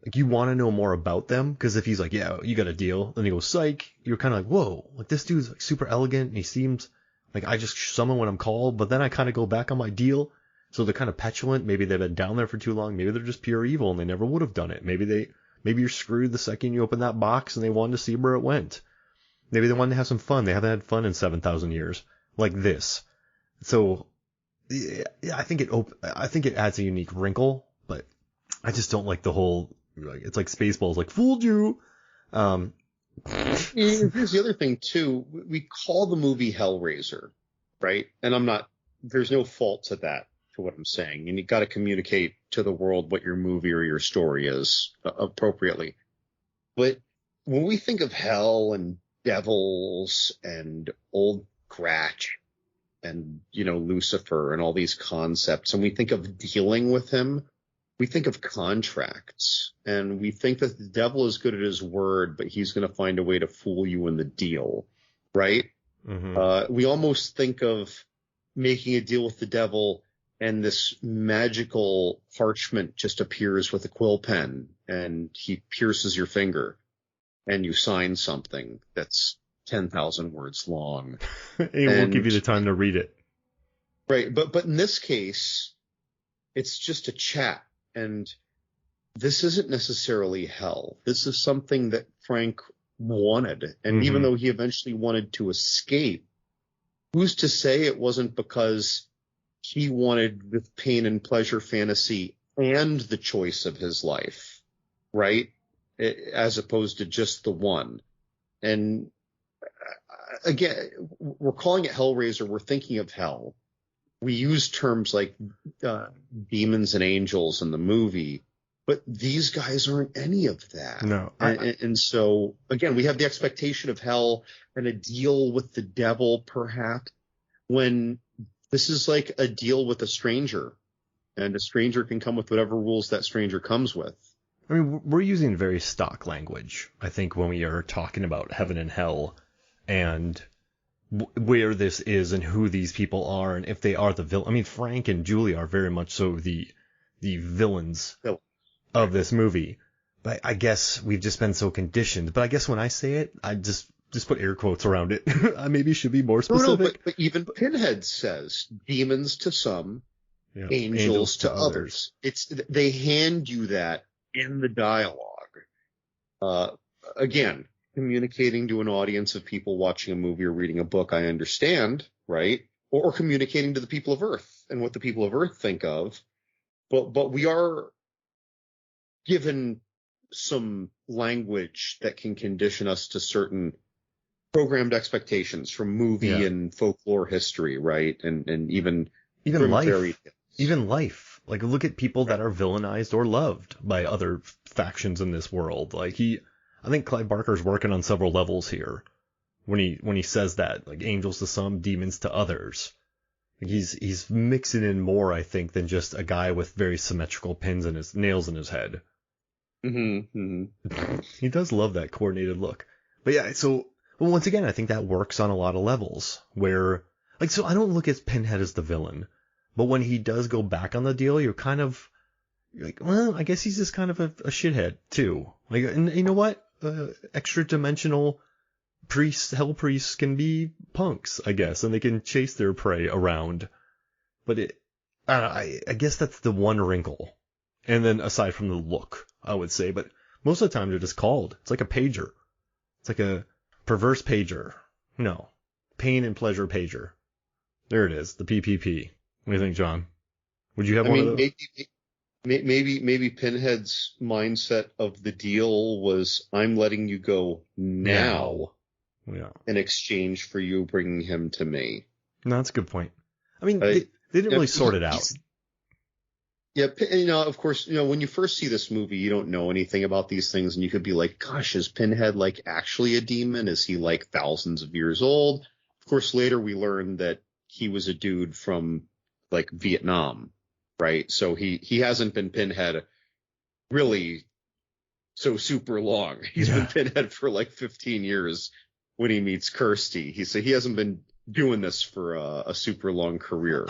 [SPEAKER 3] like, you want to know more about them, because if he's like, yeah, you got a deal, then he goes, psych, you're kind of like, whoa, like, this dude's like super elegant, and he seems like I just summon when I'm called, but then I kind of go back on my deal. So they're kind of petulant. Maybe they've been down there for too long. Maybe they're just pure evil and they never would have done it. Maybe you're screwed the second you open that box and they wanted to see where it went. Maybe they wanted to have some fun. They haven't had fun in 7,000 years like this. So yeah, I think it adds a unique wrinkle, but I just don't like the whole, like, it's like Spaceballs, like, fooled you.
[SPEAKER 2] Here's the other thing too. We call the movie Hellraiser, right? And there's no fault to that, to what I'm saying. And you got to communicate to the world what your movie or your story is appropriately. But when we think of hell and devils and old Gratch and, Lucifer and all these concepts, and we think of dealing with him, we think of contracts, and we think that the devil is good at his word, but he's going to find a way to fool you in the deal, right? Mm-hmm. We almost think of making a deal with the devil, and this magical parchment just appears with a quill pen, and he pierces your finger, and you sign something that's 10,000 words long.
[SPEAKER 3] It won't give you the time to read it.
[SPEAKER 2] Right, but in this case, it's just a chat. And this isn't necessarily hell. This is something that Frank wanted. And even though he eventually wanted to escape, who's to say it wasn't because he wanted the pain and pleasure fantasy and the choice of his life, right? As opposed to just the one. And again, we're calling it Hellraiser. We're thinking of hell. We use terms like demons and angels in the movie, but these guys aren't any of that.
[SPEAKER 3] No.
[SPEAKER 2] And so, again, we have the expectation of hell and a deal with the devil, perhaps, when this is like a deal with a stranger, and a stranger can come with whatever rules that stranger comes with.
[SPEAKER 3] I mean, we're using very stock language, I think, when we are talking about heaven and hell and where this is and who these people are and if they are the villain. I mean, Frank and Julie are very much so the villains of this movie. But I guess we've just been so conditioned. But I guess when I say it, I just put air quotes around it. I maybe should be more specific.
[SPEAKER 2] No, but even Pinhead says demons to some, angels to others. They hand you that in the dialogue. Again, communicating to an audience of people watching a movie or reading a book, I understand, right? Or communicating to the people of Earth and what the people of Earth think of. But we are given some language that can condition us to certain programmed expectations from movie and folklore history, right? And even
[SPEAKER 3] life. Even life. Like, look at people that are villainized or loved by other factions in this world. Like, I think Clive Barker's working on several levels here when he says that, like, angels to some, demons to others. Like, he's mixing in more, I think, than just a guy with very symmetrical nails in his head.
[SPEAKER 2] Mm-hmm.
[SPEAKER 3] He does love that coordinated look. But yeah, so once again, I think that works on a lot of levels where, like, so I don't look at Pinhead as the villain, but when he does go back on the deal, you're like, well, I guess he's just kind of a shithead too. Like, and you know what? Extra dimensional hell priests can be punks, I guess, and they can chase their prey around. But I guess that's the one wrinkle. And then aside from the look, I would say, but most of the time they're just called. It's like a pager. It's like a perverse pager. No, pain and pleasure pager. There it is, the PPP. What do you think, John? Would you have one of those?
[SPEAKER 2] Maybe Pinhead's mindset of the deal was, I'm letting you go now.
[SPEAKER 3] Yeah.
[SPEAKER 2] In exchange for you bringing him to me.
[SPEAKER 3] No, that's a good point. I mean, they didn't really sort it out.
[SPEAKER 2] Yeah, of course, when you first see this movie, you don't know anything about these things, and you could be like, gosh, is Pinhead, like, actually a demon? Is he, like, thousands of years old? Of course, later we learned that he was a dude from, like, Vietnam, right? So he hasn't been Pinhead really so super long. He's
[SPEAKER 3] Yeah.
[SPEAKER 2] been Pinhead for like 15 years when he meets Kirsty. He hasn't been doing this for a super long career.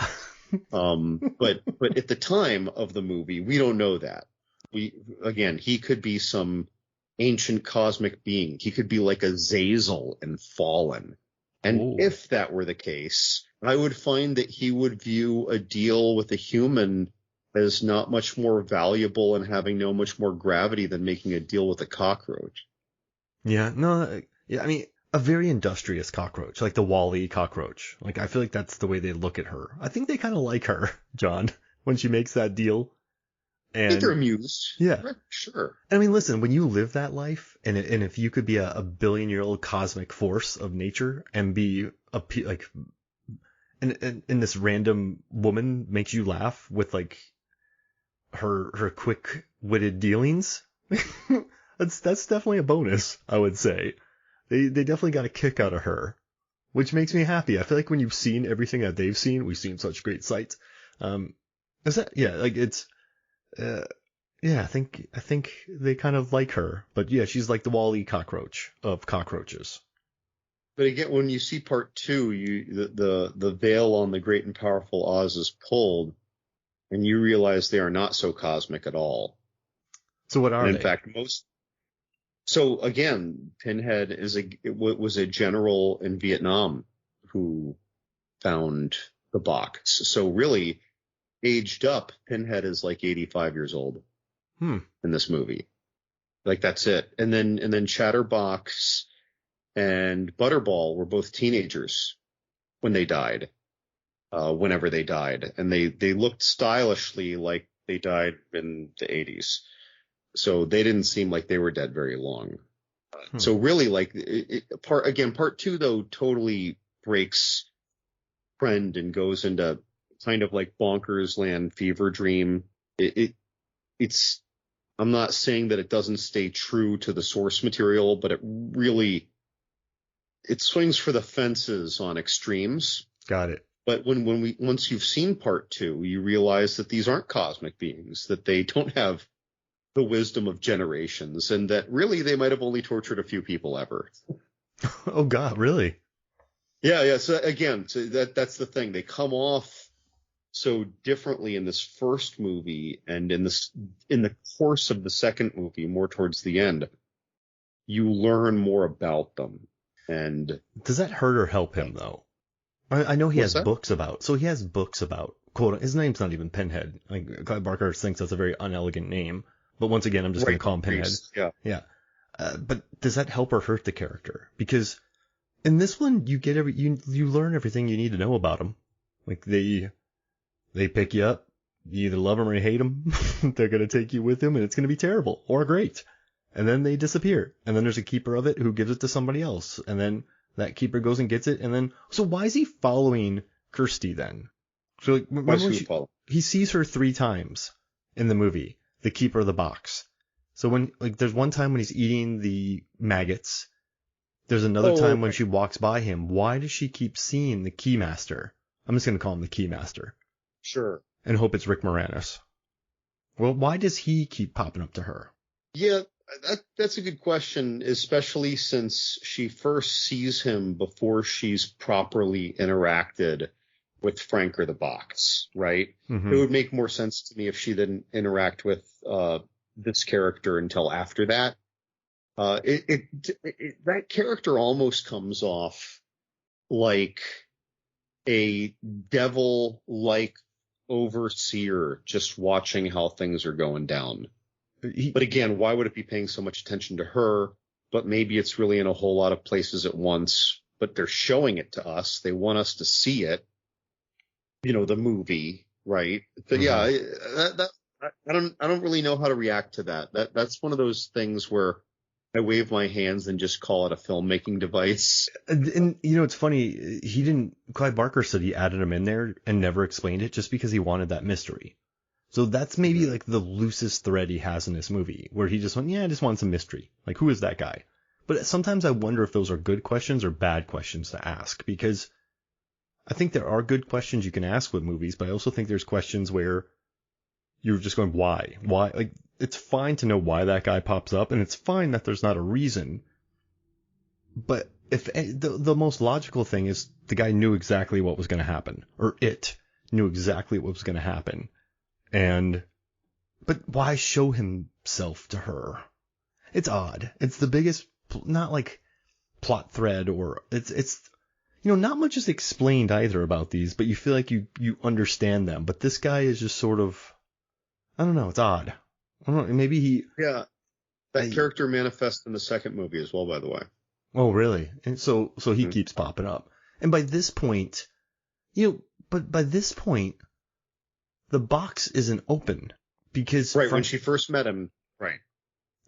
[SPEAKER 2] But at the time of the movie, we don't know that. He could be some ancient cosmic being. He could be like a Zazel in Fallen. And
[SPEAKER 3] Ooh.
[SPEAKER 2] if that were the case, I would find that he would view a deal with a human as not much more valuable and having no much more gravity than making a deal with a cockroach.
[SPEAKER 3] Yeah, no, yeah, I mean, a very industrious cockroach, like the Wall-E cockroach. Like, I feel like that's the way they look at her. I think they kind of like her, John, when she makes that deal.
[SPEAKER 2] I think they're
[SPEAKER 3] And
[SPEAKER 2] amused.
[SPEAKER 3] yeah,
[SPEAKER 2] Sure.
[SPEAKER 3] I mean, listen, when you live that life, and if you could be a billion-year-old cosmic force of nature and be and this random woman makes you laugh with like her quick-witted dealings, that's definitely a bonus, I would say. They definitely got a kick out of her, which makes me happy. I feel like when you've seen everything that they've seen, we've seen such great sights. I think they kind of like her, but yeah, she's like the Wall-E cockroach of cockroaches.
[SPEAKER 2] But again, when you see part 2, the veil on the great and powerful Oz is pulled, and you realize they are not so cosmic at all.
[SPEAKER 3] So what are
[SPEAKER 2] and
[SPEAKER 3] they?
[SPEAKER 2] In fact, So again, Pinhead was a general in Vietnam who found the box. So really, aged up, Pinhead is like 85 years old in this movie. Like that's it. And then Chatterbox and Butterball were both teenagers when they died. Whenever they died, and they looked stylishly like they died in the 80s. So they didn't seem like they were dead very long. So really, like part 2 though totally breaks trend and goes into kind of like bonkers land fever dream. It's I'm not saying that it doesn't stay true to the source material, but it swings for the fences on extremes.
[SPEAKER 3] Got it.
[SPEAKER 2] But once you've seen part 2, you realize that these aren't cosmic beings, that they don't have the wisdom of generations, and that really they might have only tortured a few people ever.
[SPEAKER 3] Oh God, really?
[SPEAKER 2] Yeah. So again, that's the thing. They come off so differently in this first movie, and in the course of the second movie, more towards the end, you learn more about them. And
[SPEAKER 3] does that hurt or help him though? I know he has books about. So he has books about quote. His name's not even Pinhead. Like Clive Barker thinks that's a very unelegant name. But once again, I'm just going to call him Pinhead. Yeah. But does that help or hurt the character? Because in this one, you get you learn everything you need to know about him. Like they pick you up. You either love them or you hate them. They're going to take you with them, and it's going to be terrible or great. And then they disappear. And then there's a keeper of it who gives it to somebody else. And then that keeper goes and gets it. And then, so why is he following Kirsty then? So like, remember he sees her 3 times in the movie, the keeper of the box. So when, like, there's one time when he's eating the maggots. There's another time when she walks by him. Why does she keep seeing the Keymaster? I'm just going to call him the Keymaster.
[SPEAKER 2] Sure.
[SPEAKER 3] And hope it's Rick Moranis. Well, why does he keep popping up to her?
[SPEAKER 2] Yeah, that's a good question, especially since she first sees him before she's properly interacted with Frank or the box, right? Mm-hmm. It would make more sense to me if she didn't interact with this character until after that. That character almost comes off like a devil-like overseer just watching how things are going down. But again, why would it be paying so much attention to her? But maybe it's really in a whole lot of places at once, but they're showing it to us. They want us to see it. You know, the movie, right? So yeah, I don't really know how to react to that. That's one of those things where I wave my hands and just call it a filmmaking device.
[SPEAKER 3] And you know, it's funny. Clive Barker said he added him in there and never explained it just because he wanted that mystery. So that's maybe like the loosest thread he has in this movie, where he just went, I just want some mystery. Like, who is that guy? But sometimes I wonder if those are good questions or bad questions to ask, because I think there are good questions you can ask with movies, but I also think there's questions where you're just going, why? Why? Like, it's fine to know why that guy pops up, and it's fine that there's not a reason. But if the most logical thing is the guy knew exactly what was going to happen, or it knew exactly what was going to happen. But why show himself to her? It's odd. It's the biggest, not like plot thread, or it's not much is explained either about these, but you feel like you understand them. But this guy is just sort of, I don't know, it's odd. I don't know, maybe he...
[SPEAKER 2] Yeah, that character manifests in the second movie as well, by the way.
[SPEAKER 3] Oh, really? And so he keeps popping up. And by this point, by this point, the box isn't open. Because
[SPEAKER 2] when she first met him, right.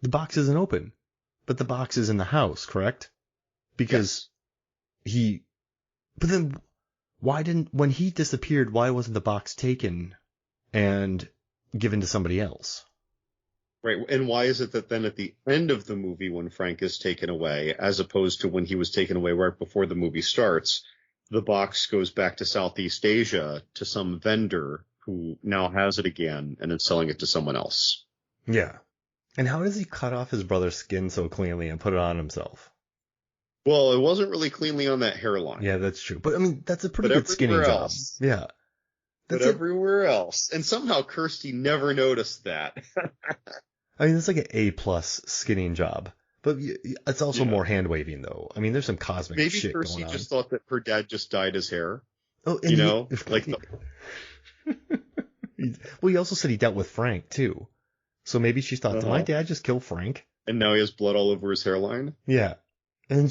[SPEAKER 3] The box isn't open. But the box is in the house, correct? Because but then when he disappeared, why wasn't the box taken and given to somebody else?
[SPEAKER 2] Right. And why is it that then at the end of the movie, when Frank is taken away, as opposed to when he was taken away right before the movie starts, the box goes back to Southeast Asia to some vendor who now has it again and is selling it to someone else?
[SPEAKER 3] Yeah. And how does he cut off his brother's skin so cleanly and put it on himself?
[SPEAKER 2] Well, it wasn't really cleanly on that hairline.
[SPEAKER 3] Yeah, that's true. But I mean, that's a pretty good skinning job. Yeah.
[SPEAKER 2] But everywhere else. And somehow Kirsty never noticed that.
[SPEAKER 3] I mean, it's like an A+ skinning job. But it's also more hand waving, though. I mean, there's some cosmic shit going on.
[SPEAKER 2] Maybe Kirsty just thought that her dad just dyed his hair.
[SPEAKER 3] Oh, and well, he also said he dealt with Frank, too. So maybe she thought, did my dad just kill Frank? And
[SPEAKER 2] now he has blood all over his hairline?
[SPEAKER 3] Yeah. And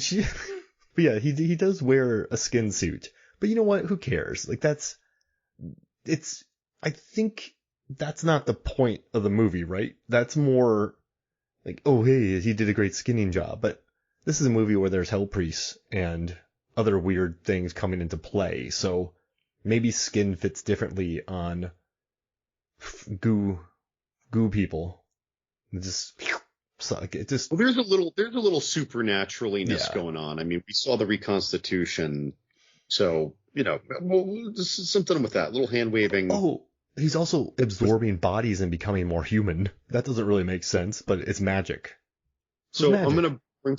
[SPEAKER 3] but yeah, he does wear a skin suit. But you know what? Who cares? Like, I think that's not the point of the movie, right? That's more like, oh, hey, he did a great skinning job. But this is a movie where there's hell priests and other weird things coming into play. So maybe skin fits differently on goo people. Well, there's
[SPEAKER 2] a little supernaturalness going on. I mean, we saw the reconstitution, so this is something with that little hand waving.
[SPEAKER 3] Oh, he's also absorbing bodies and becoming more human. That doesn't really make sense, but it's magic.
[SPEAKER 2] So I'm gonna bring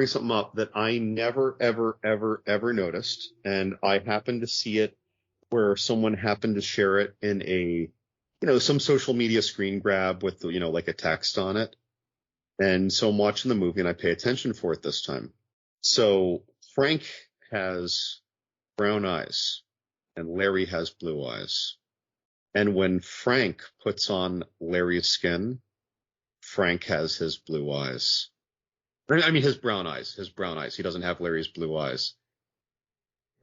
[SPEAKER 2] something up that I never ever noticed, and I happened to see it where someone happened to share it in a some social media screen grab with like a text on it. And so I'm watching the movie and I pay attention for it this time. So Frank has brown eyes and Larry has blue eyes. And when Frank puts on Larry's skin, Frank has his blue eyes. I mean, his brown eyes. He doesn't have Larry's blue eyes.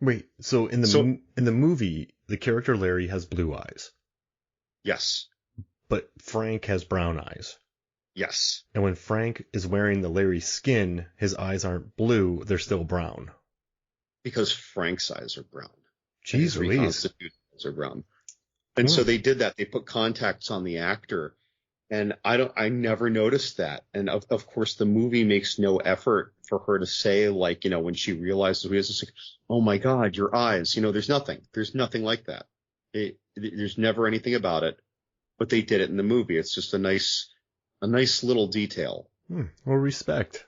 [SPEAKER 3] Wait, so in the movie, the character Larry has blue eyes.
[SPEAKER 2] Yes.
[SPEAKER 3] But Frank has brown eyes.
[SPEAKER 2] Yes.
[SPEAKER 3] And when Frank is wearing the Larry skin, his eyes aren't blue, they're still brown.
[SPEAKER 2] Because Frank's eyes are brown.
[SPEAKER 3] Jeez Louise.
[SPEAKER 2] Reconstituted eyes are brown. And so they did that. They put contacts on the actor. And I never noticed that. And of course, the movie makes no effort for her to say, like, when she realizes it's like, oh my God, your eyes, there's nothing like that. There's never anything about it, but they did it in the movie. It's just a nice little detail.
[SPEAKER 3] Well, respect.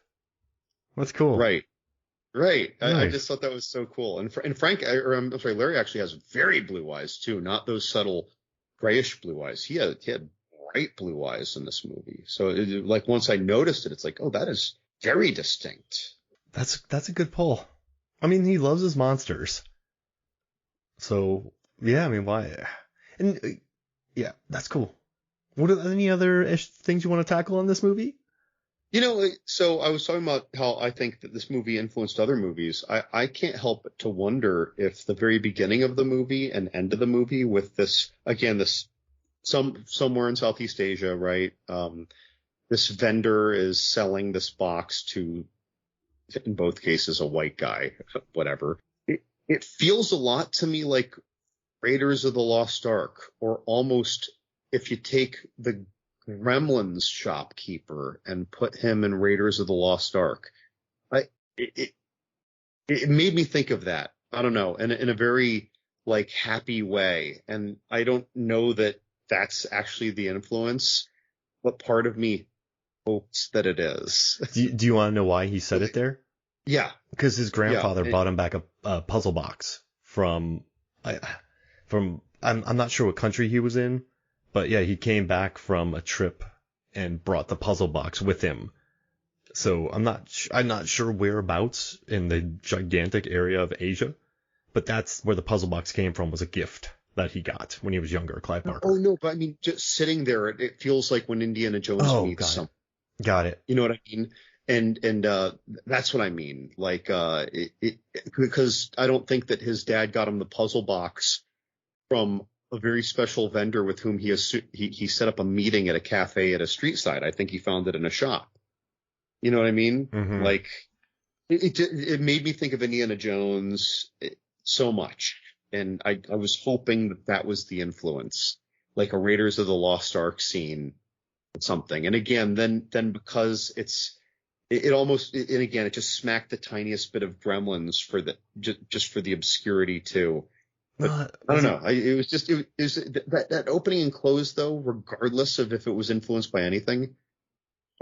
[SPEAKER 3] That's cool.
[SPEAKER 2] Right. Nice.
[SPEAKER 3] I
[SPEAKER 2] just thought that was so cool. And Frank, I'm sorry, Larry actually has very blue eyes too, not those subtle grayish blue eyes. He had bright blue eyes in this movie. So like once I noticed it, it's like, oh, that is very distinct.
[SPEAKER 3] That's a good pull. I mean, he loves his monsters. So yeah, I mean, why? And yeah, that's cool. What are any other things you want to tackle on this movie?
[SPEAKER 2] So I was talking about how I think that this movie influenced other movies. I can't help but to wonder if the very beginning of the movie and end of the movie with this somewhere in Southeast Asia, right? This vendor is selling this box to, in both cases, a white guy, whatever. It feels a lot to me like Raiders of the Lost Ark, or almost if you take the Gremlins shopkeeper and put him in Raiders of the Lost Ark. It made me think of that. I don't know, in a very like happy way. And I don't know that that's actually the influence, but part of me hopes that it is.
[SPEAKER 3] Do you want to know why he said it there?
[SPEAKER 2] Yeah.
[SPEAKER 3] Because his grandfather bought him back a puzzle box from I'm not sure what country he was in, but yeah, he came back from a trip and brought the puzzle box with him. So I'm not sure whereabouts in the gigantic area of Asia, but that's where the puzzle box came from, was a gift that he got when he was younger, Clive Barker.
[SPEAKER 2] Oh no, but I mean, just sitting there, it feels like when Indiana Jones meets someone.
[SPEAKER 3] Got it.
[SPEAKER 2] You know what I mean? And that's what I mean. Like, because I don't think that his dad got him the puzzle box from a very special vendor with whom he set up a meeting at a cafe at a street side. I think he found it in a shop. You know what I mean?
[SPEAKER 3] Mm-hmm.
[SPEAKER 2] Like, it made me think of Indiana Jones so much. And I was hoping that was the influence, like a Raiders of the Lost Ark scene, something. And again, then because it almost, and again, it just smacked the tiniest bit of Gremlins for just for the obscurity too. But I don't know. It was that opening and close though, regardless of if it was influenced by anything,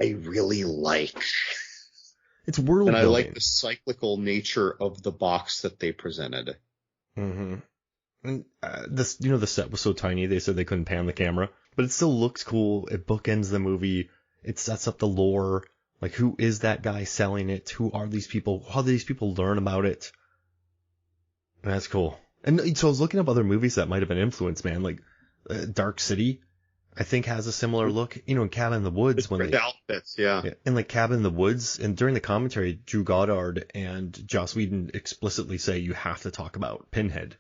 [SPEAKER 2] I really like.
[SPEAKER 3] It's world
[SPEAKER 2] building. And I like
[SPEAKER 3] building.
[SPEAKER 2] the cyclical nature of the box that they presented.
[SPEAKER 3] Mm-hmm. And the set was so tiny, they said they couldn't pan the camera, but it still looks cool. It bookends the movie. It sets up the lore. Like, who is that guy selling it? Who are these people? How do these people learn about it? And that's cool. And so I was looking up other movies that might have been influenced, man. Like, Dark City, I think, has a similar look. You know, in Cabin in the Woods,
[SPEAKER 2] the outfits, yeah.
[SPEAKER 3] In like Cabin in the Woods, and during the commentary, Drew Goddard and Joss Whedon explicitly say you have to talk about Pinhead,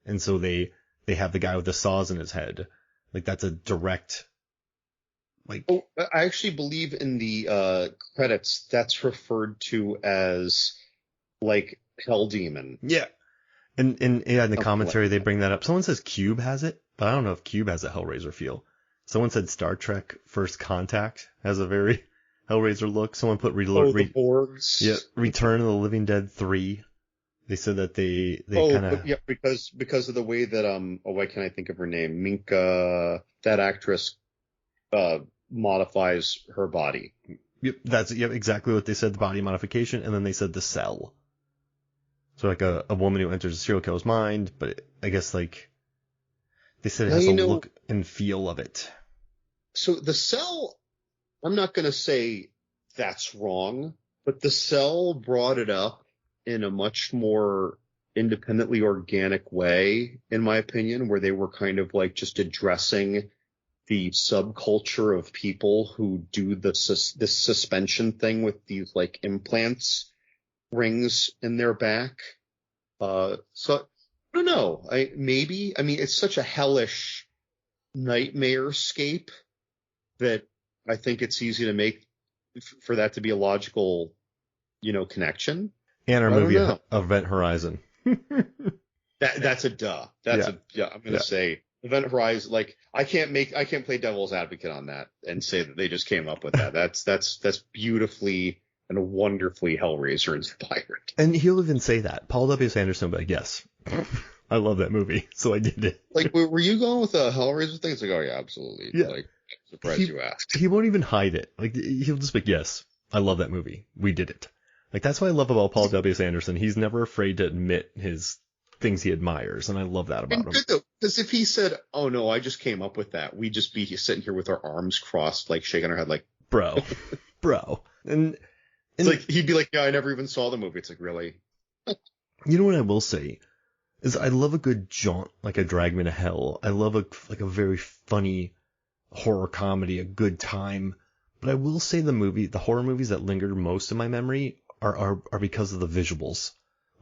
[SPEAKER 3] and so they have the guy with the saws in his head. Like, that's a direct. Like,
[SPEAKER 2] oh, I actually believe in the credits that's referred to as like Hell Demon.
[SPEAKER 3] Yeah. And in the commentary, they bring that up. Someone says Cube has it, but I don't know if Cube has a Hellraiser feel. Someone said Star Trek First Contact has a very Hellraiser look. Someone put
[SPEAKER 2] the Borgs.
[SPEAKER 3] Yeah, Return of the Living Dead 3. They said that they kind of.
[SPEAKER 2] Yeah, because of the way that why can't I think of her name? Minka, that actress, modifies her body.
[SPEAKER 3] Yep, that's exactly what they said. The body modification, and then they said the cell. So like a woman who enters a serial killer's mind, but I guess like they said it has a look and feel of it.
[SPEAKER 2] So the cell, I'm not going to say that's wrong, but the cell brought it up in a much more independently organic way, in my opinion, where they were kind of like just addressing the subculture of people who do this suspension thing with these like implants, rings in their back. So I don't know. I mean, it's such a hellish nightmare scape that I think it's easy to make for that to be a logical, connection.
[SPEAKER 3] And our movie Event Horizon.
[SPEAKER 2] That's a duh. I'm gonna say Event Horizon. Like, I can't play devil's advocate on that and say that they just came up with that. That's beautifully and wonderfully Hellraiser inspired.
[SPEAKER 3] And he'll even say that. Paul W. Anderson will be like, yes, I love that movie, so I did it.
[SPEAKER 2] Like, were you going with a Hellraiser thing? It's like, oh yeah, absolutely.
[SPEAKER 3] Yeah.
[SPEAKER 2] Like, I'm surprised you asked.
[SPEAKER 3] He won't even hide it. Like, he'll just be like, yes, I love that movie. We did it. Like, that's what I love about Paul W. Anderson. He's never afraid to admit his things he admires, and I love that about him.
[SPEAKER 2] Good though, because if he said, oh no, I just came up with that, we'd just be sitting here with our arms crossed, like shaking our head like,
[SPEAKER 3] bro. And
[SPEAKER 2] it's like, he'd be like, yeah, I never even saw the movie. It's like, really?
[SPEAKER 3] You know what I will say is I love a good jaunt, like a Drag Me to Hell. I love a very funny horror comedy, a good time. But I will say the horror movies that linger most in my memory are because of the visuals,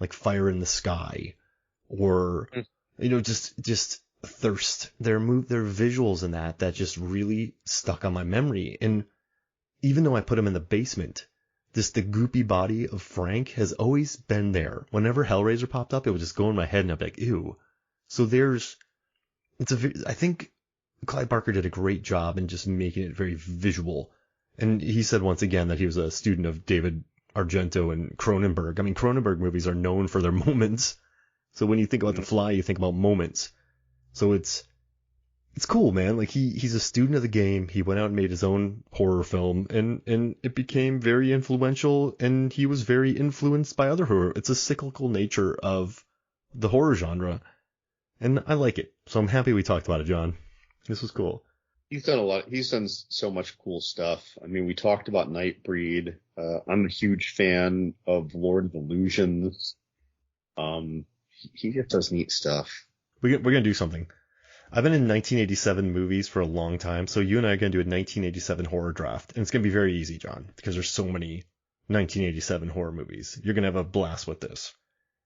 [SPEAKER 3] like Fire in the Sky, or just Thirst. Their visuals in that just really stuck on my memory. And even though I put them in the basement, the goopy body of Frank has always been there. Whenever Hellraiser popped up, it would just go in my head and I'd be like, ew. So I think Clive Barker did a great job in just making it very visual. And he said once again that he was a student of David Argento and Cronenberg. I mean, Cronenberg movies are known for their moments. So when you think about The Fly, you think about moments. So it's cool, man. Like he's a student of the game. He went out and made his own horror film, and it became very influential. And he was very influenced by other horror. It's a cyclical nature of the horror genre, and I like it. So I'm happy we talked about it, John. This was cool.
[SPEAKER 2] He's done a lot. He's done so much cool stuff. I mean, we talked about Nightbreed. I'm a huge fan of Lord of Illusions. He just does neat stuff.
[SPEAKER 3] We're gonna do something. I've been in 1987 movies for a long time, so you and I are gonna do a 1987 horror draft, and it's gonna be very easy, John, because there's so many 1987 horror movies. You're gonna have a blast with this.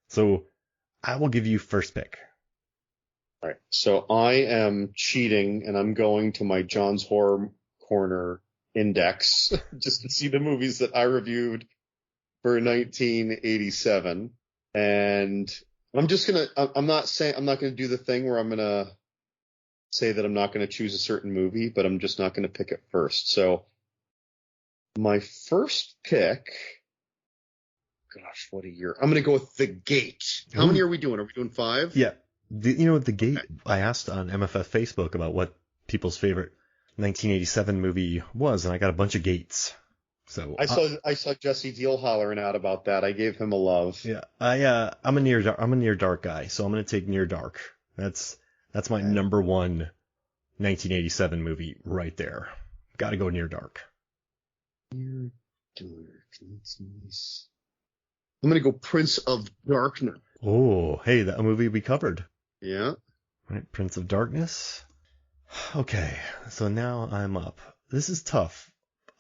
[SPEAKER 3] So I will give you first pick.
[SPEAKER 2] All right. So I am cheating, and I'm going to my John's Horror Corner index just to see the movies that I reviewed for 1987. And I'm not gonna do the thing where I'm gonna say that I'm not gonna choose a certain movie, but I'm just not gonna pick it first. So my first pick, gosh, what a year. I'm gonna go with The Gate. How many are we doing? Are we doing 5?
[SPEAKER 3] Yeah. The Gate, okay. I asked on MFF Facebook about what people's favorite 1987 movie was, and I got a bunch of Gates. So
[SPEAKER 2] I saw Jesse Deal hollering out about that. I gave him a love.
[SPEAKER 3] Yeah, I'm a near dark guy, so I'm gonna take Near Dark. That's my number one 1987 movie right there. Got to go Near Dark.
[SPEAKER 2] Near Dark. I'm gonna go Prince of Darkness.
[SPEAKER 3] Oh, hey, that movie we covered.
[SPEAKER 2] Yeah.
[SPEAKER 3] Right, Prince of Darkness. Okay, so now I'm up. This is tough.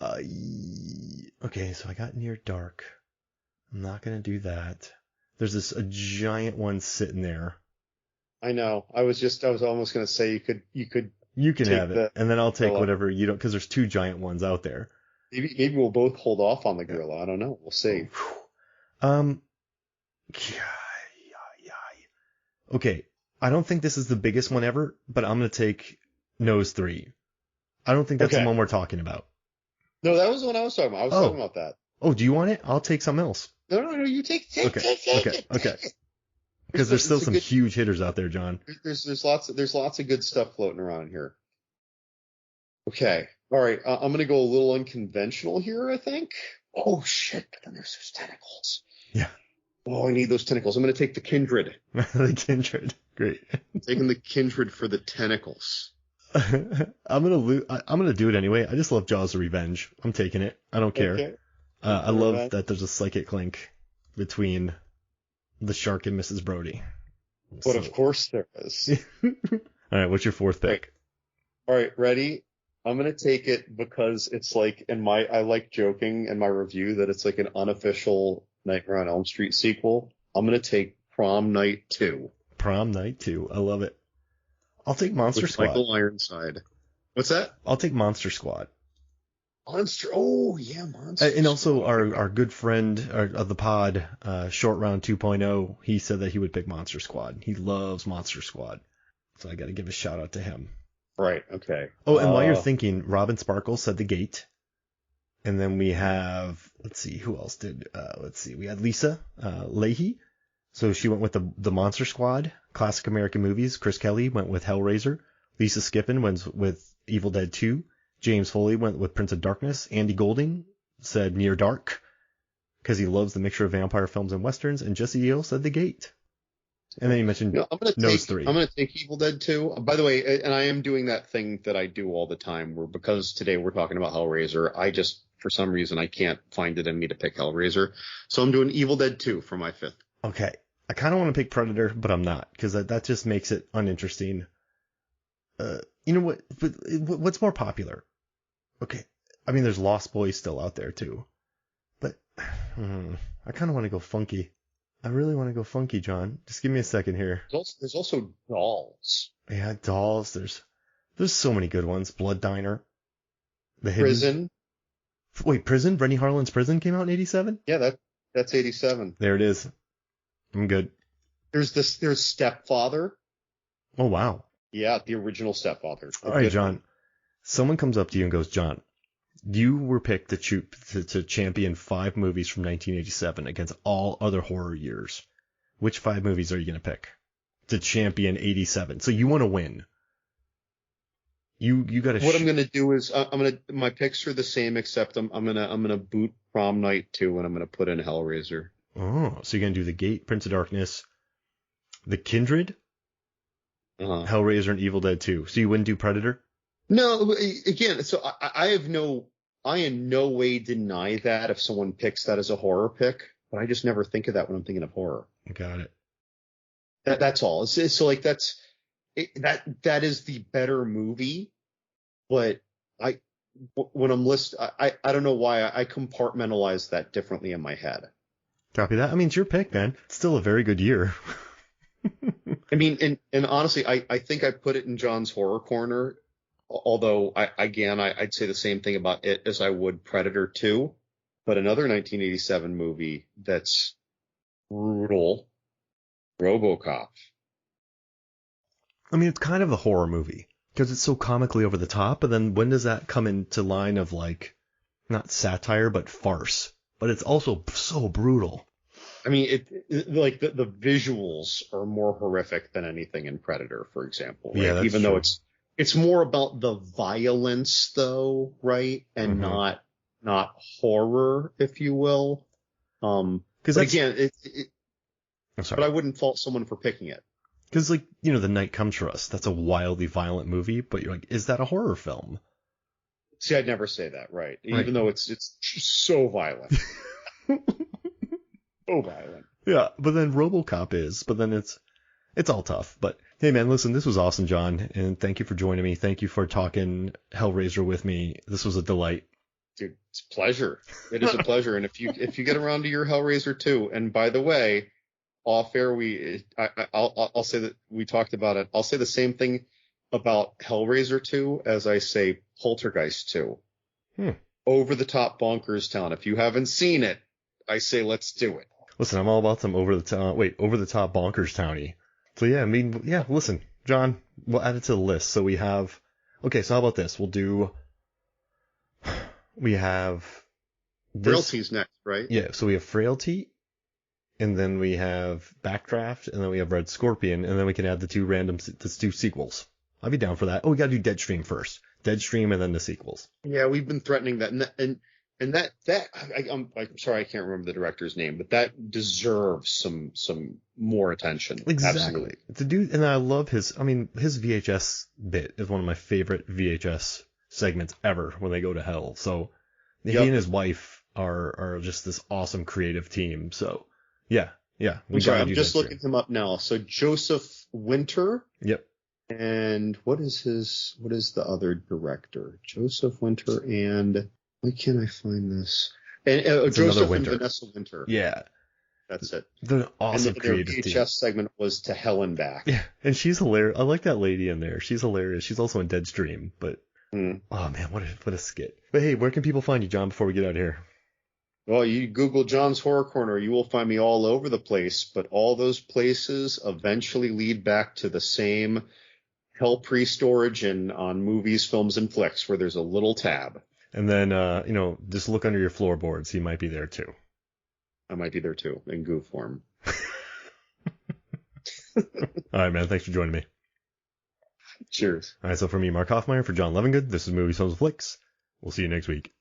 [SPEAKER 3] Okay, so I got Near Dark. I'm not gonna do that. There's a giant one sitting there.
[SPEAKER 2] I know. I was almost gonna say you could.
[SPEAKER 3] You can have it, and then I'll take whatever you don't, because there's 2 giant ones out there.
[SPEAKER 2] Maybe we'll both hold off on the gorilla. I don't know. We'll see.
[SPEAKER 3] Okay, I don't think this is the biggest one ever, but I'm gonna take Nose 3. I don't think that's the one we're talking about.
[SPEAKER 2] No, that was the one I was talking about. I was talking about that.
[SPEAKER 3] Oh, do you want it? I'll take something else.
[SPEAKER 2] No, you take it.
[SPEAKER 3] Because there's still some huge hitters out there, John.
[SPEAKER 2] There's lots of good stuff floating around here. Okay. All right. I'm gonna go a little unconventional here, I think. Oh shit! But then there's those tentacles.
[SPEAKER 3] Yeah.
[SPEAKER 2] Oh, I need those tentacles. I'm gonna take the Kindred.
[SPEAKER 3] The Kindred. Great.
[SPEAKER 2] I'm taking the Kindred for the tentacles.
[SPEAKER 3] I'm gonna do it anyway. I just love Jaws of Revenge. I'm taking it. I don't care. Okay. I love that there's a psychic link between the shark and Mrs. Brody.
[SPEAKER 2] But of course there is.
[SPEAKER 3] All right, what's your fourth pick?
[SPEAKER 2] All right, ready? I'm gonna take it because it's like I like joking in my review that it's like an unofficial Nightmare on Elm Street sequel. I'm gonna take Prom Night 2.
[SPEAKER 3] Prom Night 2. I love it. I'll take Monster Squad.
[SPEAKER 2] Michael Ironside. What's that?
[SPEAKER 3] I'll take Monster Squad.
[SPEAKER 2] Oh yeah, Monster.
[SPEAKER 3] And also our good friend of the pod, Short Round 2.0, he said that he would pick Monster Squad. He loves Monster Squad, so I got to give a shout out to him.
[SPEAKER 2] Right. Okay.
[SPEAKER 3] Oh, and while you're thinking, Robin Sparkle said The Gate, and then we have who else did? We had Lisa Leahy, so she went with the Monster Squad, classic American movies. Chris Kelly went with Hellraiser. Lisa Skiffin went with Evil Dead 2. James Foley went with Prince of Darkness. Andy Golding said Near Dark because he loves the mixture of vampire films and westerns. And Jesse Yale said The Gate. And then you mentioned Nose 3.
[SPEAKER 2] I'm going to take Evil Dead 2. By the way, and I am doing that thing that I do all the time where because today we're talking about Hellraiser, I just, for some reason, I can't find it in me to pick Hellraiser. So I'm doing Evil Dead 2 for my 5th.
[SPEAKER 3] Okay. I kind of want to pick Predator, but I'm not because that just makes it uninteresting. You know what? But what's more popular? Okay, I mean, there's Lost Boys still out there too, but I kind of want to go funky. I really want to go funky, John. Just give me a second here.
[SPEAKER 2] There's also Dolls.
[SPEAKER 3] Yeah, Dolls. There's so many good ones. Blood Diner.
[SPEAKER 2] Prison.
[SPEAKER 3] Wait, Prison? Rennie Harlan's Prison came out in 87?
[SPEAKER 2] Yeah, that's 87.
[SPEAKER 3] There it is. I'm good.
[SPEAKER 2] There's Stepfather.
[SPEAKER 3] Oh, wow.
[SPEAKER 2] Yeah, the original Stepfather.
[SPEAKER 3] All right, John. Someone comes up to you and goes, John, you were picked to champion 5 movies from 1987 against all other horror years. Which 5 movies are you going to pick to champion 87? So you want to win. You got to.
[SPEAKER 2] What I'm gonna do is my picks are the same, except I'm gonna boot Prom Night 2 and I'm gonna put in Hellraiser.
[SPEAKER 3] Oh, so you're gonna do The Gate, Prince of Darkness, The Kindred, Hellraiser, and Evil Dead 2. So you wouldn't do Predator?
[SPEAKER 2] No, again, so I in no way deny that if someone picks that as a horror pick, but I just never think of that when I'm thinking of horror.
[SPEAKER 3] Got it.
[SPEAKER 2] That's all. So like that is the better movie, but when I'm I don't know why I compartmentalize that differently in my head.
[SPEAKER 3] Copy that. I mean, it's your pick, man. It's still a very good year.
[SPEAKER 2] I mean, and honestly, I think I put it in John's horror corner. Although, I'd say the same thing about it as I would Predator 2. But another 1987 movie that's brutal, RoboCop.
[SPEAKER 3] I mean, it's kind of a horror movie because it's so comically over the top. But then when does that come into line of like, not satire, but farce? But it's also so brutal.
[SPEAKER 2] I mean, like the visuals are more horrific than anything in Predator, for example. Right?
[SPEAKER 3] Yeah, that's
[SPEAKER 2] even
[SPEAKER 3] true.
[SPEAKER 2] though it's more about the violence, though, right? And not horror, if you will. Because again,
[SPEAKER 3] I'm sorry,
[SPEAKER 2] but I wouldn't fault someone for picking it.
[SPEAKER 3] Because like The Night Comes for Us, that's a wildly violent movie, but you're like, is that a horror film?
[SPEAKER 2] See, I'd never say that, right? Even though it's so violent. So violent.
[SPEAKER 3] Yeah, but then RoboCop is, but then it's all tough. But hey, man, listen, this was awesome, John, and thank you for joining me. Thank you for talking Hellraiser with me. This was a delight.
[SPEAKER 2] Dude, it's a pleasure. It is a pleasure. And if you get around to your Hellraiser 2, and by the way, off air I'll say that we talked about it. I'll say the same thing about Hellraiser 2 as I say Poltergeist 2. Over the top bonkers town. If you haven't seen it, I say let's do it.
[SPEAKER 3] Listen, I'm all about some over the top bonkers towny. So yeah, I mean, yeah, listen, John, we'll add it to the list. So we have, okay, so how about this? We have
[SPEAKER 2] Frailty's next, right?
[SPEAKER 3] Yeah, so we have Frailty, and then we have Backdraft, and then we have Red Scorpion, and then we can add the two sequels. I'd be down for that. Oh, we gotta do Deadstream first. Deadstream and then the sequels.
[SPEAKER 2] Yeah, we've been threatening that, and that I'm sorry I can't remember the director's name, but that deserves some more attention.
[SPEAKER 3] Exactly.
[SPEAKER 2] Absolutely.
[SPEAKER 3] And I love his VHS bit is one of my favorite VHS segments ever when they go to hell. So he and his wife are just this awesome creative team. So yeah.
[SPEAKER 2] I'm just looking him up now. So Joseph Winter.
[SPEAKER 3] Yep.
[SPEAKER 2] And what is the other director? Joseph Winter and why can't I find this? And Joseph and Vanessa Winter.
[SPEAKER 3] Yeah.
[SPEAKER 2] That's it.
[SPEAKER 3] They're an awesome creative team.
[SPEAKER 2] Their VHS segment was To Hell and Back.
[SPEAKER 3] Yeah, and she's hilarious. I like that lady in there. She's hilarious. She's also in Deadstream, but oh man, what a skit. But hey, where can people find you, John, before we get out of here?
[SPEAKER 2] Well, you Google John's Horror Corner, you will find me all over the place, but all those places eventually lead back to the same Hell Priest origin on movies, films, and flicks, where there's a little tab.
[SPEAKER 3] And then, just look under your floorboards. He might be there too.
[SPEAKER 2] I might be there too, in goo form.
[SPEAKER 3] All right, man. Thanks for joining me.
[SPEAKER 2] Cheers.
[SPEAKER 3] All right, so for me, Mark Hoffmeyer, for John Levengood, this is Movies, Films, and Flicks. We'll see you next week.